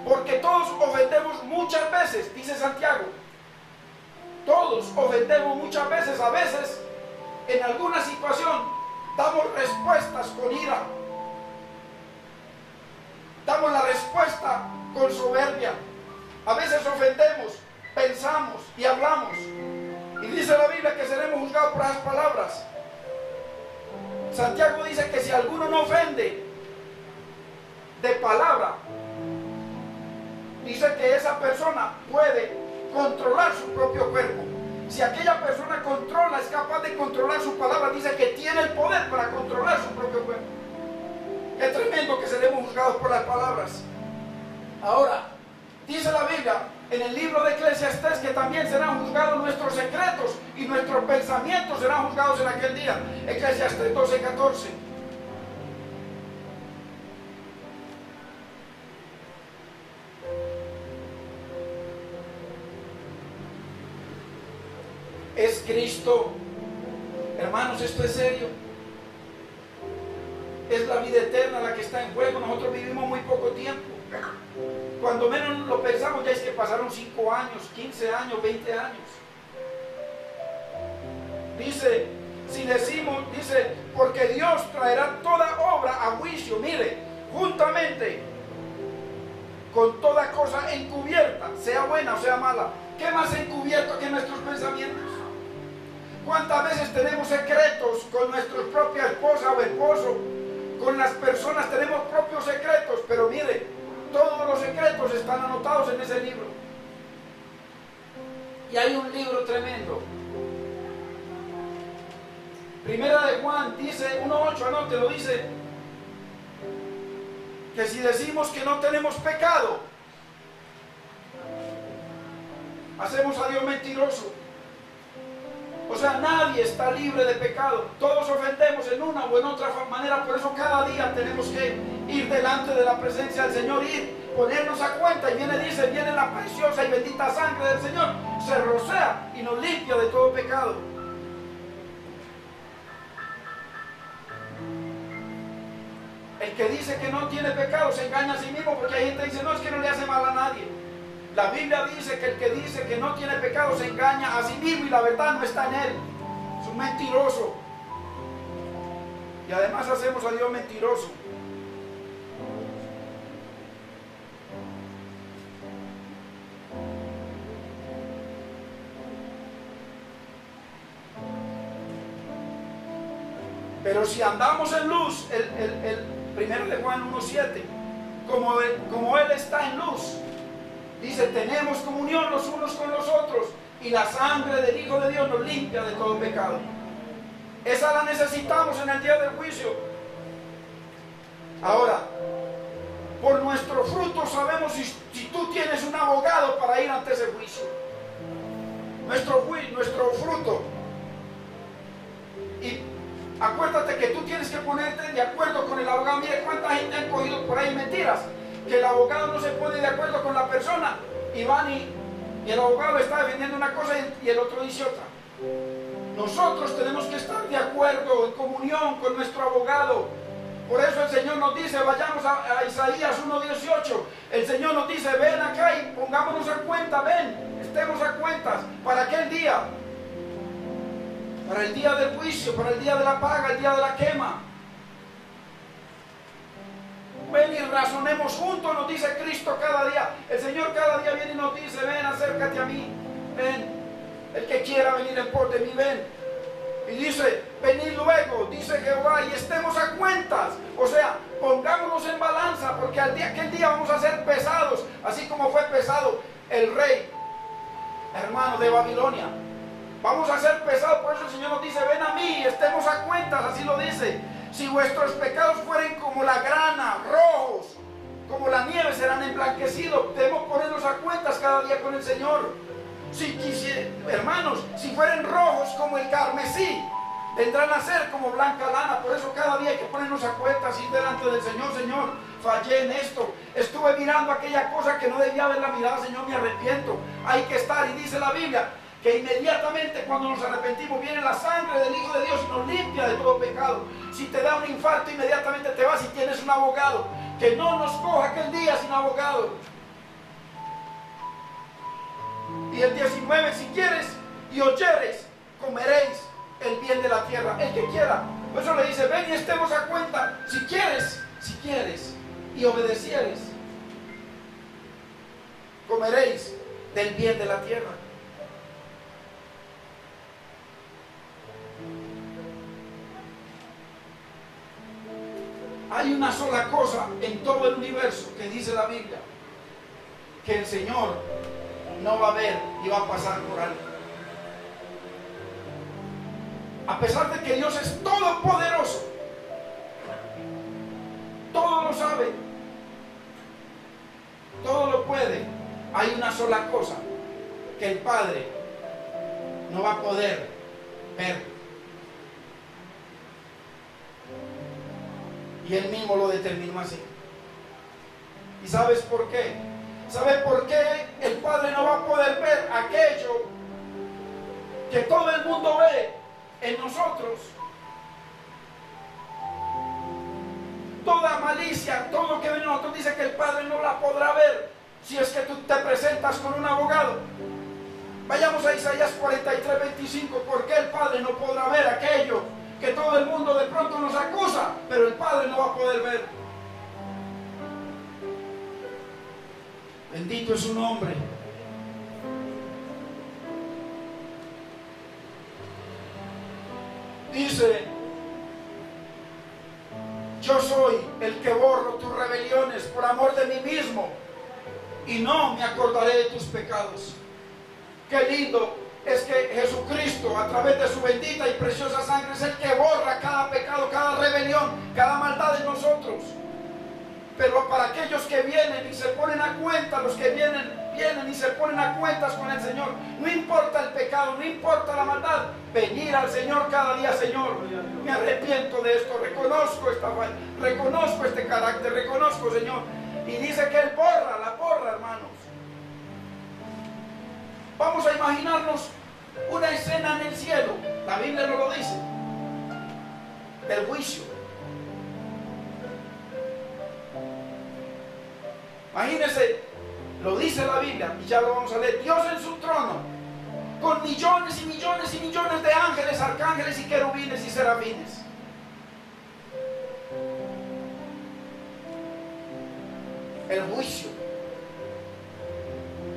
porque todos ofendemos muchas veces, dice Santiago. Todos ofendemos muchas veces. A veces, en alguna situación, damos respuestas con ira. Damos la respuesta con soberbia. A veces ofendemos, pensamos y hablamos. Y dice la Biblia que seremos juzgados por esas palabras. Santiago dice que si alguno no ofende de palabra, dice que esa persona puede controlar su propio cuerpo. Si aquella persona controla, es capaz de controlar su palabra, dice que tiene el poder para controlar su propio cuerpo. Es tremendo que seremos juzgados por las palabras. Ahora, dice la Biblia en el libro de Eclesiastés que también serán juzgados nuestros secretos y nuestros pensamientos serán juzgados en aquel día. Eclesiastés 12:14. Es Cristo. Hermanos, esto es serio. Es la vida eterna la que está en juego. Nosotros vivimos muy poco tiempo. Cuando menos lo pensamos, ya es que pasaron 5 años, 15 años, 20 años. Dice, si decimos, dice, porque Dios traerá toda obra a juicio, mire, juntamente con toda cosa encubierta, sea buena o sea mala. ¿Qué más encubierto que nuestros pensamientos? ¿Cuántas veces tenemos secretos con nuestra propia esposa o esposo? Con las personas tenemos propios secretos, pero mire, todos los secretos están anotados en ese libro. Y Y hay un libro tremendo. Primera de Juan dice 1:8, anótelo, dice que si decimos que no tenemos pecado, hacemos a Dios mentiroso. O sea, nadie está libre de pecado. Todos ofendemos en una o en otra manera. Por eso cada día tenemos que ir delante de la presencia del Señor, ponernos a cuenta. Y viene la preciosa y bendita sangre del Señor, se rocea y nos limpia de todo pecado. El que dice que no tiene pecado se engaña a sí mismo, porque hay gente que dice, no, es que no le hace mal a nadie. La Biblia dice que el que dice que no tiene pecado se engaña a sí mismo y la verdad no está en él. Es un mentiroso. Y además hacemos a Dios mentiroso. Pero si andamos en luz, el 1 de Juan 1:7, como Él está en luz, dice, tenemos comunión los unos con los otros y la sangre del Hijo de Dios nos limpia de todo pecado. Esa la necesitamos en el día del juicio. Ahora, por nuestro fruto sabemos si tú tienes un abogado para ir ante ese juicio. Nuestro fruto. Y acuérdate que tú tienes que ponerte de acuerdo con el abogado. Mire cuánta gente han cogido por ahí mentiras, que el abogado no se pone de acuerdo con la persona y van y el abogado está defendiendo una cosa y el otro dice otra. Nosotros tenemos que estar de acuerdo, en comunión con nuestro abogado. Por eso el Señor nos dice, vayamos a Isaías 1:18. El Señor nos dice, ven acá y pongámonos a cuenta, ven, estemos a cuentas para aquel día. Para el día del juicio, para el día de la paga, el día de la quema. Ven y razonemos juntos, nos dice Cristo cada día. El Señor cada día viene y nos dice, ven, acércate a mí, ven. El que quiera venir en pos de mí, ven. Y dice, venid luego, dice Jehová, y estemos a cuentas. O sea, pongámonos en balanza, porque aquel día vamos a ser pesados, así como fue pesado el rey, hermano, de Babilonia. Vamos a ser pesados, por eso el Señor nos dice, ven a mí y estemos a cuentas, así lo dice. Si vuestros pecados fueren como la grana, rojos, como la nieve, serán emblanquecidos. Debemos ponernos a cuentas cada día con el Señor. Hermanos, si fueren rojos como el carmesí, vendrán a ser como blanca lana. Por eso cada día hay que ponernos a cuentas, ir delante del Señor. Señor, fallé en esto, estuve mirando aquella cosa que no debía haberla mirado. Señor, me arrepiento. Hay que estar, y dice la Biblia que inmediatamente cuando nos arrepentimos viene la sangre del Hijo de Dios y nos limpia de todo pecado. Si te da un infarto, inmediatamente te vas y tienes un abogado. Que no nos coja aquel día sin abogado. Y el 19, si quieres y oyeres, comeréis el bien de la tierra. El que quiera. Por eso le dice, ven y estemos a cuenta. Si quieres y obedecieres, comeréis del bien de la tierra. Hay una sola cosa en todo el universo que dice la Biblia, que el Señor no va a ver y va a pasar por alto. A pesar de que Dios es todopoderoso, todo lo sabe, todo lo puede, hay una sola cosa que el Padre no va a poder ver. Y Él mismo lo determinó así. ¿Y sabes por qué? ¿Sabes por qué el Padre no va a poder ver aquello que todo el mundo ve en nosotros? Toda malicia, todo lo que ven en nosotros, dice que el Padre no la podrá ver si es que tú te presentas con un abogado. Vayamos a Isaías 43:25. ¿Por qué el Padre no podrá ver aquello que todo el mundo de pronto nos acusa, pero el Padre no va a poder ver? Bendito es su nombre. Dice, yo soy el que borro tus rebeliones por amor de mí mismo y no me acordaré de tus pecados. Qué lindo es que Jesucristo, a través de su bendita y preciosa sangre, es el que borra cada pecado, cada rebelión, cada maldad de nosotros. Pero para aquellos que vienen y se ponen a cuenta, los que vienen y se ponen a cuentas con el Señor, no importa el pecado, no importa la maldad, venir al Señor cada día. Señor, me arrepiento de esto, reconozco esta falta, reconozco este carácter, reconozco, Señor. Y dice que Él borra, la borra, hermanos. Vamos a imaginarnos una escena en el cielo, la Biblia no lo dice, del juicio. Imagínense, lo dice la Biblia y ya lo vamos a leer. Dios en su trono, con millones y millones y millones de ángeles, arcángeles y querubines y serafines. El juicio.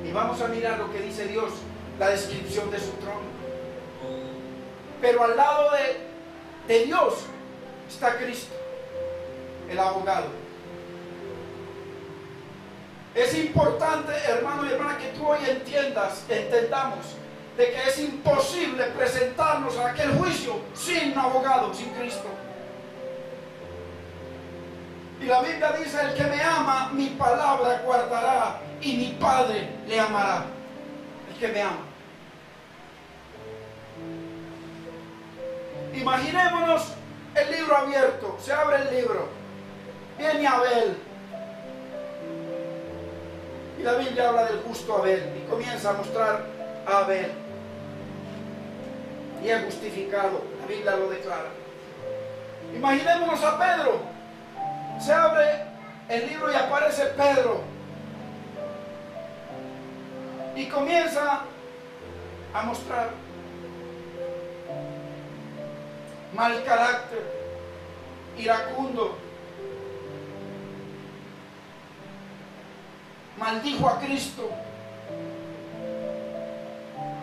Y vamos a mirar lo que dice Dios, la descripción de su trono. Pero al lado de Dios está Cristo, el abogado. Es importante, hermano y hermana, que tú hoy entendamos de que es imposible presentarnos a aquel juicio sin un abogado, sin Cristo. Y la Biblia dice: el que me ama, mi palabra guardará, y mi Padre le amará. El que me ama. Imaginémonos el libro abierto, se abre el libro, viene Abel. Y la Biblia habla del justo Abel y comienza a mostrar a Abel. Y es justificado, la Biblia lo declara. Imaginémonos a Pedro. Se abre el libro y aparece Pedro. Y comienza a mostrar mal carácter, iracundo. Maldijo a Cristo,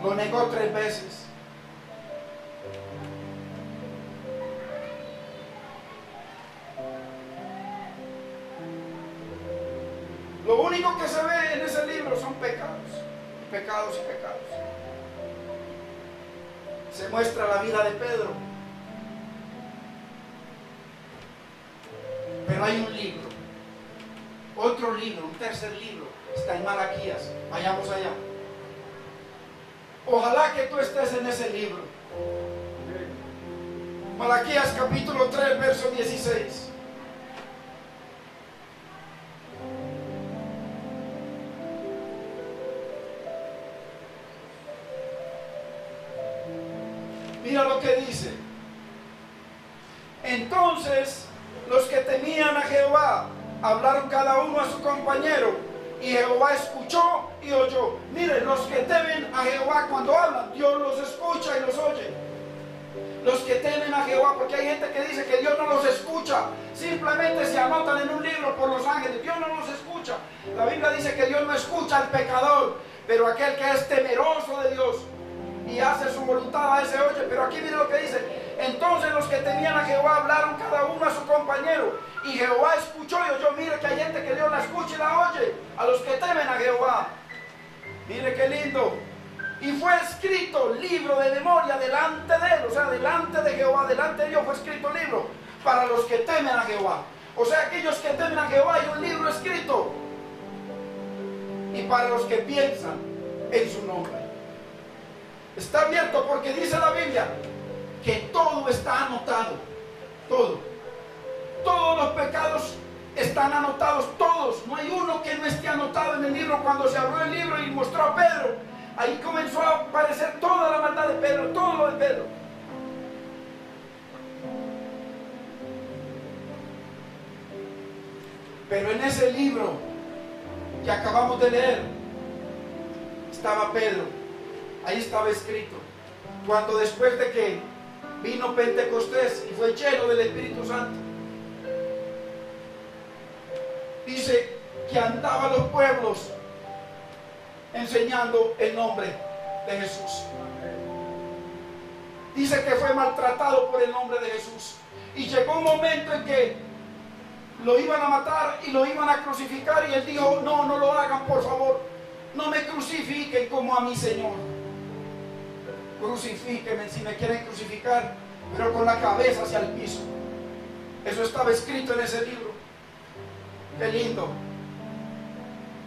lo negó 3 veces. Lo único que se ve en ese libro son pecados, pecados y pecados. Se muestra la vida de Pedro, pero hay un libro, otro libro, un tercer libro. Está en Malaquías. Vayamos allá. Ojalá que tú estés en ese libro. Malaquías capítulo 3, verso 16. Mira lo que dice. Entonces los que temían a Jehová hablaron cada uno a su compañero, y Jehová escuchó y oyó. Miren, los que temen a Jehová, cuando hablan, Dios los escucha y los oye. Los que temen a Jehová, porque hay gente que dice que Dios no los escucha, simplemente se anotan en un libro por los ángeles. Dios no los escucha. La Biblia dice que Dios no escucha al pecador, pero aquel que es temeroso de Dios y hace su voluntad, a ese oye. Pero aquí miren lo que dice. Entonces los que temían a Jehová hablaron cada uno a su compañero, y Jehová escuchó y oyó. Mire que hay gente que Dios la escucha y la oye, a los que temen a Jehová. Mire qué lindo. Y fue escrito libro de memoria delante de él, o sea, delante de Jehová, delante de Dios fue escrito libro para los que temen a Jehová. O sea, aquellos que temen a Jehová, hay un libro escrito. Y para los que piensan en su nombre. Está abierto porque dice la Biblia que todo está anotado. Todo. Todos los pecados están anotados, todos. No hay uno que no esté anotado en el libro. Cuando se abrió el libro y mostró a Pedro, ahí comenzó a aparecer toda la maldad de Pedro, todo lo de Pedro. Pero en ese libro que acabamos de leer estaba Pedro. Ahí estaba escrito. Cuando después de que vino Pentecostés y fue lleno del Espíritu Santo, dice que andaba a los pueblos enseñando el nombre de Jesús. Dice que fue maltratado por el nombre de Jesús. Y llegó un momento en que lo iban a matar y lo iban a crucificar, y él dijo: no, no lo hagan, por favor. No me crucifiquen como a mi Señor. crucifíquenme si me quieren crucificar, pero con la cabeza hacia el piso. Eso estaba escrito en ese libro. Qué lindo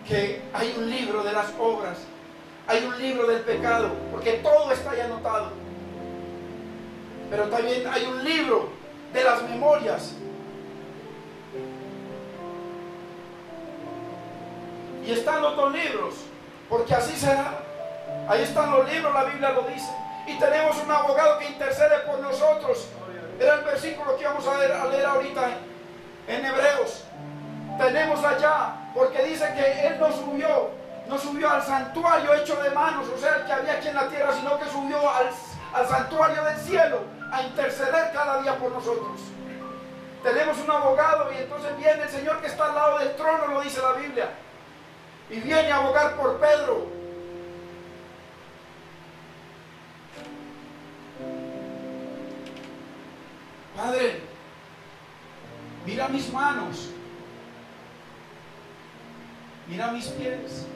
que hay un libro de las obras, hay un libro del pecado, porque todo está ahí anotado. Pero también hay un libro de las memorias. Y están los dos libros, porque así será. Ahí están los libros, la Biblia lo dice. Y tenemos un abogado que intercede por nosotros. Era el versículo que vamos a leer ahorita en Hebreos. Tenemos allá, porque dice que Él no subió al santuario hecho de manos, o sea, el que había aquí en la tierra, sino que subió al santuario del cielo a interceder cada día por nosotros. Tenemos un abogado, y entonces viene el Señor que está al lado del trono, lo dice la Biblia, y viene a abogar por Pedro. Padre, mira mis manos, mira mis pies,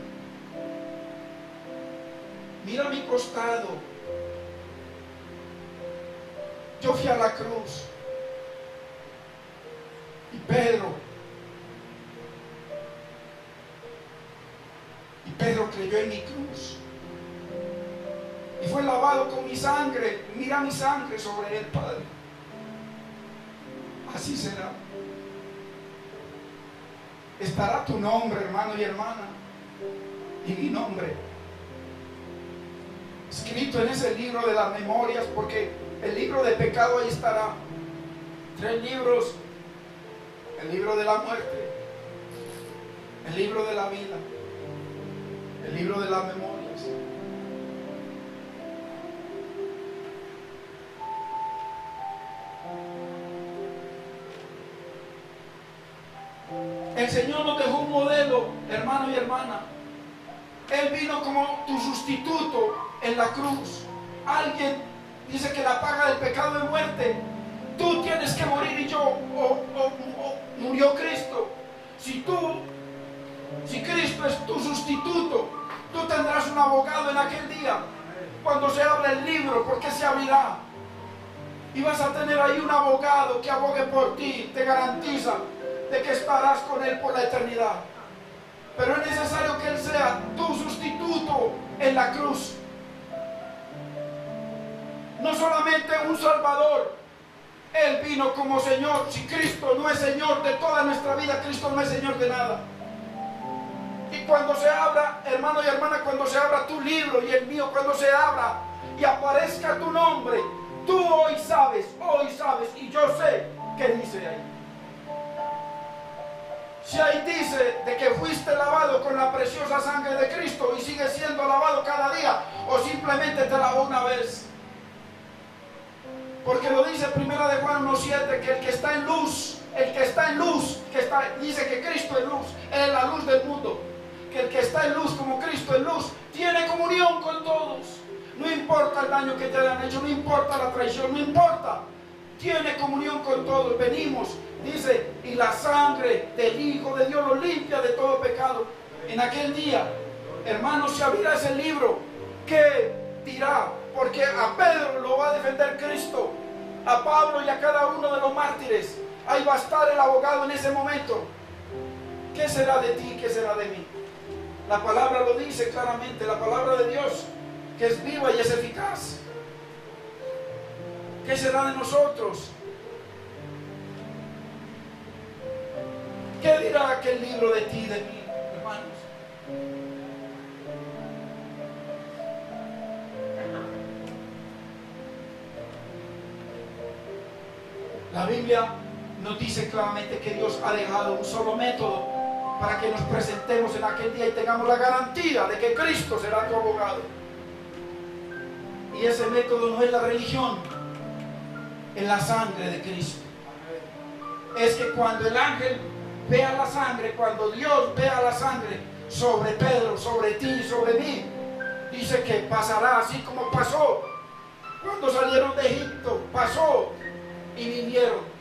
mira mi costado. Yo fui a la cruz y Pedro creyó en mi cruz y fue lavado con mi sangre. Mira mi sangre sobre él, Padre. Así será. Estará tu nombre, hermano y hermana, y mi nombre escrito en ese libro de las memorias, porque el libro de pecado ahí estará. 3 libros: el libro de la muerte, el libro de la vida, el libro de las memorias. El Señor nos dejó un modelo, hermano y hermana. Él vino como tu sustituto en la cruz. Alguien dice que la paga del pecado es muerte. Tú tienes que morir y yo, murió Cristo. Si Cristo es tu sustituto, tú tendrás un abogado en aquel día. Cuando se abra el libro, porque se abrirá, y vas a tener ahí un abogado que abogue por ti, te garantiza de que estarás con Él por la eternidad. Pero es necesario que Él sea tu sustituto en la cruz. No solamente un Salvador, Él vino como Señor. Si Cristo no es Señor de toda nuestra vida, Cristo no es Señor de nada. Y cuando se abra, hermano y hermana, cuando se abra tu libro y el mío, cuando se abra y aparezca tu nombre, tú hoy sabes, y yo sé qué dice ahí. Si ahí dice de que fuiste lavado con la preciosa sangre de Cristo y sigues siendo lavado cada día, o simplemente te lavó una vez. Porque lo dice 1 de Juan 1:7, que el que está en luz, dice que Cristo es luz, es la luz del mundo. Que el que está en luz como Cristo es luz, tiene comunión con todos. No importa el daño que te hayan hecho, no importa la traición, no importa. Tiene comunión con todos. Venimos, dice, y la sangre del Hijo de Dios lo limpia de todo pecado. En aquel día, hermanos, se abrirá ese libro. ¿Qué dirá? Porque a Pedro lo va a defender Cristo, a Pablo y a cada uno de los mártires. Ahí va a estar el abogado en ese momento. ¿Qué será de ti? ¿Qué será de mí? La palabra lo dice claramente, la palabra de Dios, que es viva y es eficaz. ¿Qué será de nosotros? ¿Qué dirá aquel libro de ti y de mí, hermanos? La Biblia nos dice claramente que Dios ha dejado un solo método para que nos presentemos en aquel día y tengamos la garantía de que Cristo será tu abogado. Y ese método no es la religión, es la sangre de Cristo. Es que cuando el ángel vea la sangre, cuando Dios vea la sangre sobre Pedro, sobre ti, sobre mí, dice que pasará así como pasó cuando salieron de Egipto, pasó y vinieron.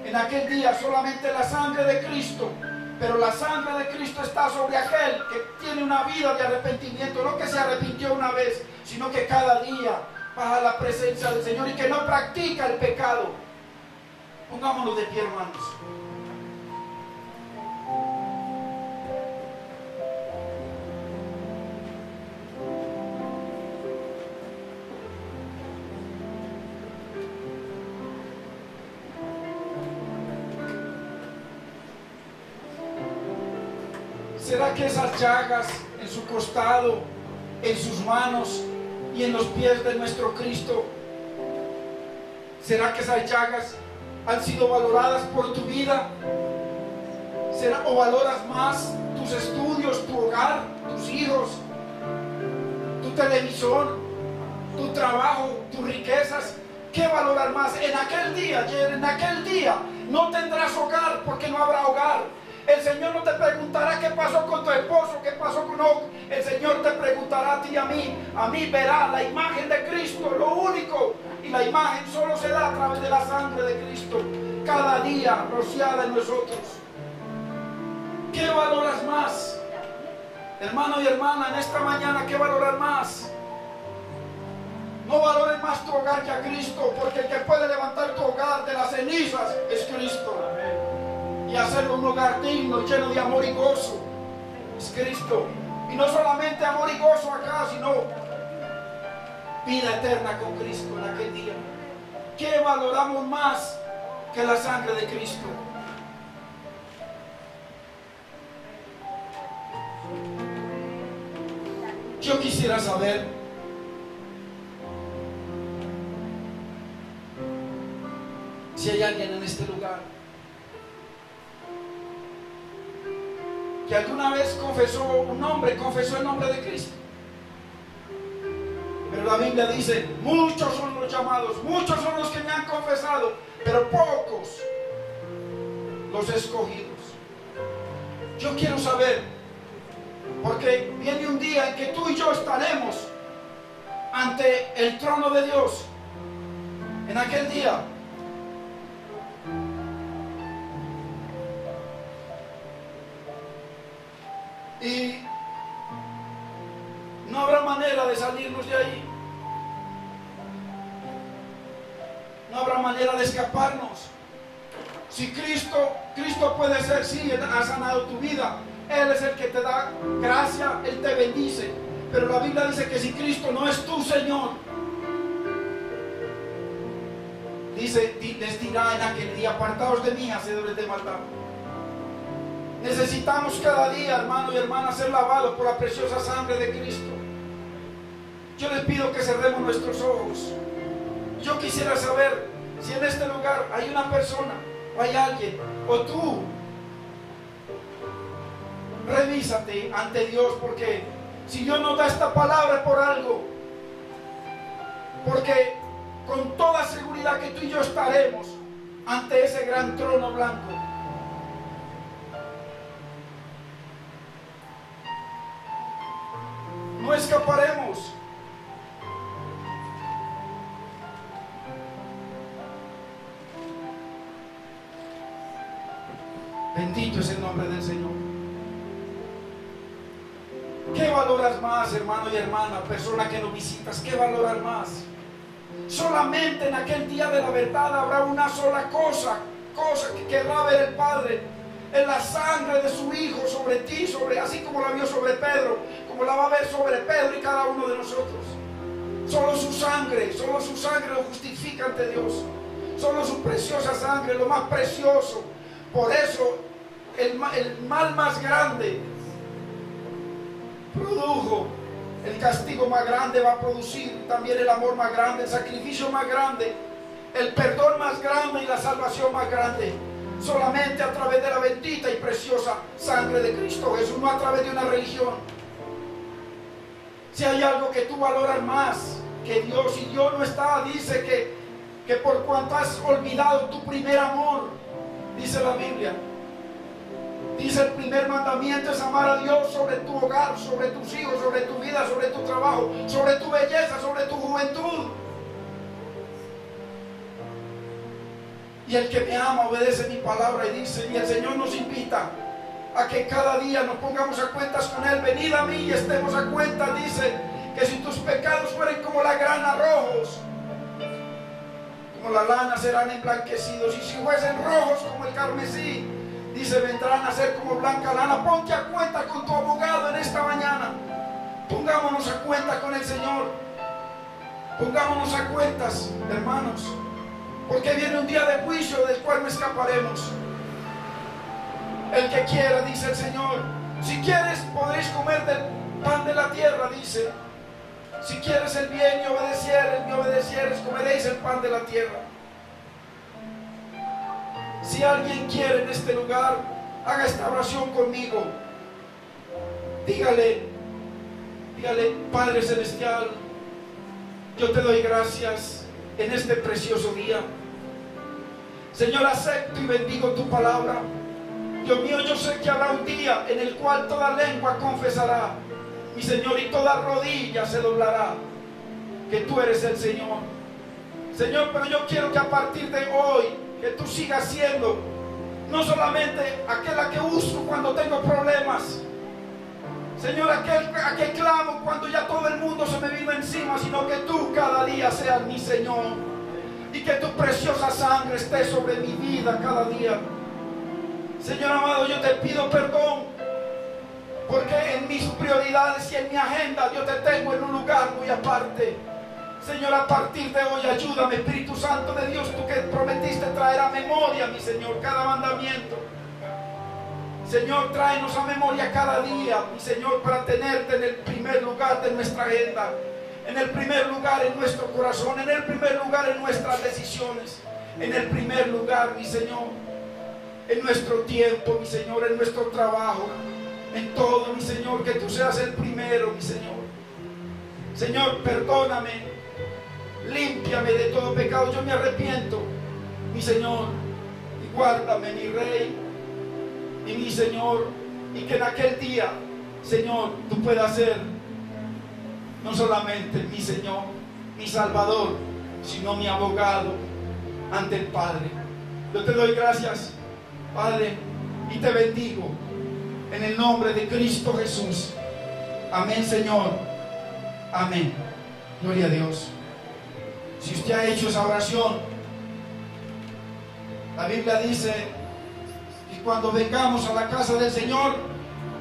En aquel día solamente la sangre de Cristo Pero la sangre de Cristo está sobre aquel que tiene una vida de arrepentimiento, no que se arrepintió una vez, sino que cada día baja a la presencia del Señor y que no practica el pecado. Pongámonos de pie, hermanos. ¿Será que esas llagas en su costado, en sus manos y en los pies de nuestro Cristo, será que esas llagas han sido valoradas por tu vida? ¿Será o valoras más tus estudios, tu hogar, tus hijos, tu televisor, tu trabajo, tus riquezas? ¿Qué valorar más? En aquel día no tendrás hogar porque no habrá hogar. El Señor no te preguntará qué pasó con tu esposo, qué pasó con otro. El Señor te preguntará a ti y a mí. A mí verá la imagen de Cristo, lo único. Y la imagen solo se da a través de la sangre de Cristo, cada día rociada en nosotros. ¿Qué valoras más? Hermano y hermana, en esta mañana, ¿qué valorar más? No valores más tu hogar que a Cristo, porque el que puede levantar tu hogar de las cenizas es Cristo. Y hacerlo un hogar digno, lleno de amor y gozo, es Cristo. Y no solamente amor y gozo acá, sino vida eterna con Cristo en aquel día. ¿Qué valoramos más que la sangre de Cristo? Yo quisiera saber si hay alguien en este lugar que alguna vez confesó el nombre de Cristo. Pero la Biblia dice, muchos son los llamados, muchos son los que me han confesado, pero pocos los escogidos. Yo quiero saber, porque viene un día en que tú y yo estaremos ante el trono de Dios. En aquel día y no habrá manera de salirnos de ahí. No habrá manera de escaparnos. Si Cristo puede ser, sí, ha sanado tu vida. Él es el que te da gracia, Él te bendice. Pero la Biblia dice que si Cristo no es tu Señor, dice, les dirá en aquel día, apartaos de mí, hacedores de maldad. Necesitamos cada día, hermano y hermana, ser lavados por la preciosa sangre de Cristo. Yo les pido que cerremos nuestros ojos. Yo quisiera saber si en este lugar hay una persona, o hay alguien, o tú. Revísate ante Dios, porque si Dios nos da esta palabra es por algo. Porque con toda seguridad que tú y yo estaremos ante ese gran trono blanco. No escaparemos. Bendito es el nombre del Señor. ¿Qué valoras más, hermano y hermana, persona que nos visitas? ¿Qué valoras más? Solamente en aquel día de la verdad habrá una sola cosa que querrá ver el Padre, en la sangre de su Hijo sobre ti, así como la vio sobre Pedro, como la va a ver sobre Pedro y cada uno de nosotros. Solo su sangre lo justifica ante Dios. Solo su preciosa sangre, lo más precioso. Por eso el mal más grande produjo el castigo más grande, va a producir también el amor más grande, el sacrificio más grande, el perdón más grande y la salvación más grande. Solamente a través de la bendita y preciosa sangre de Cristo Jesús, no a través de una religión. Si hay algo que tú valoras más que Dios, y Dios no está, dice que por cuanto has olvidado tu primer amor, dice la Biblia. Dice el primer mandamiento es amar a Dios sobre tu hogar, sobre tus hijos, sobre tu vida, sobre tu trabajo, sobre tu belleza, sobre tu juventud. Y el que me ama obedece mi palabra, y dice, y el Señor nos invita a que cada día nos pongamos a cuentas con Él. Venid a mí y estemos a cuentas, dice, que si tus pecados fueren como la grana rojos, como la lana serán emblanquecidos, y si fuesen rojos como el carmesí, dice, vendrán a ser como blanca lana. Ponte a cuenta con tu abogado en esta mañana. Pongámonos a cuenta con el Señor. Pongámonos a cuentas, hermanos, porque viene un día de juicio del cual no escaparemos. El que quiera, dice el Señor, si quieres podréis comer del pan de la tierra, dice. Si quieres el bien y me obedecieres, comeréis el pan de la tierra. Si alguien quiere en este lugar, haga esta oración conmigo. Dígale, Padre Celestial, yo te doy gracias en este precioso día. Señor, acepto y bendigo tu palabra. Dios mío, yo sé que habrá un día en el cual toda lengua confesará, mi Señor, y toda rodilla se doblará, que tú eres el Señor. Señor, pero yo quiero que a partir de hoy, que tú sigas siendo no solamente aquel a que uso cuando tengo problemas, Señor, aquel a que clamo cuando ya todo el mundo se me vino encima, sino que tú cada día seas mi Señor, y que tu preciosa sangre esté sobre mi vida cada día. Señor amado, yo te pido perdón, porque en mis prioridades y en mi agenda yo te tengo en un lugar muy aparte. Señor, a partir de hoy ayúdame, Espíritu Santo de Dios, tú que prometiste traer a memoria, mi Señor, cada mandamiento. Señor, tráenos a memoria cada día, mi Señor, para tenerte en el primer lugar de nuestra agenda, en el primer lugar en nuestro corazón, en el primer lugar en nuestras decisiones, en el primer lugar, mi Señor, en nuestro tiempo, mi Señor, en nuestro trabajo, en todo, mi Señor, que tú seas el primero, mi Señor. Señor, perdóname, límpiame de todo pecado, yo me arrepiento, mi Señor, y guárdame, mi Rey y mi Señor, y que en aquel día, Señor, tú puedas ser no solamente mi Señor, mi Salvador, sino mi abogado ante el Padre. Yo te doy gracias, Padre, y te bendigo en el nombre de Cristo Jesús. Amén, Señor. Amén. Gloria a Dios. Si usted ha hecho esa oración, la Biblia dice que cuando vengamos a la casa del Señor,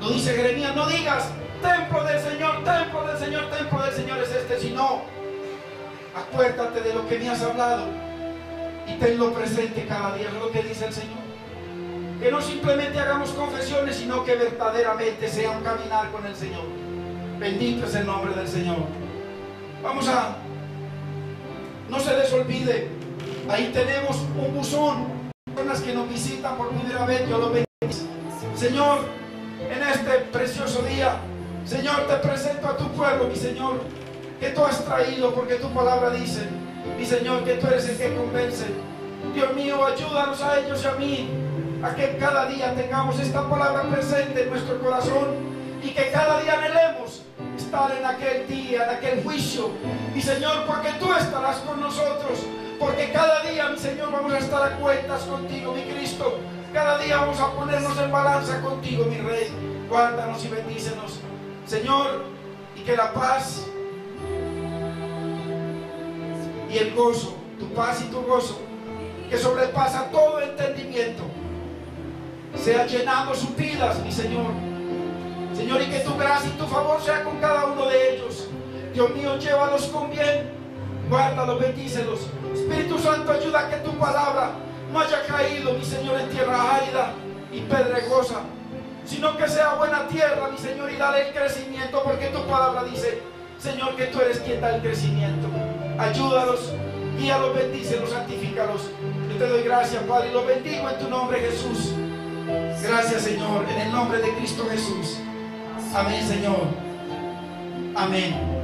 no dice Jeremías, no digas templo del Señor, templo del Señor, templo del Señor es este, sino acuérdate de lo que me has hablado y tenlo presente cada día. Es lo que dice el Señor. Que no simplemente hagamos confesiones, sino que verdaderamente sea un caminar con el Señor. Bendito es el nombre del Señor. Vamos a, no se les olvide, ahí tenemos un buzón, personas que nos visitan por primera vez, Dios los bendiga. Señor, en este precioso día, Señor, te presento a tu pueblo, mi Señor, que tú has traído, porque tu palabra dice, mi Señor, que tú eres el que convence. Dios mío, ayúdanos a ellos y a mí, a que cada día tengamos esta palabra presente en nuestro corazón, y que cada día anhelemos estar en aquel día, en aquel juicio, mi Señor, porque tú estarás con nosotros, porque cada día, mi Señor, vamos a estar a cuentas contigo, mi Cristo. Cada día vamos a ponernos en balanza contigo, mi Rey. Guárdanos y bendícenos, Señor, y que la paz y el gozo, tu paz y tu gozo, que sobrepasa todo entendimiento, sea llenando sus vidas, mi Señor. Señor, y que tu gracia y tu favor sea con cada uno de ellos. Dios mío, llévalos con bien, guárdalos, bendícelos. Espíritu Santo, ayuda a que tu palabra no haya caído, mi Señor, en tierra árida y pedregosa, sino que sea buena tierra, mi Señor, y dale el crecimiento, porque tu palabra dice, Señor, que tú eres quien da el crecimiento. Ayúdalos, guíalos, bendícelos, santifícalos. Yo te doy gracias, Padre, y los bendigo en tu nombre, Jesús. Gracias, Señor, en el nombre de Cristo Jesús. Amén, Señor. Amén.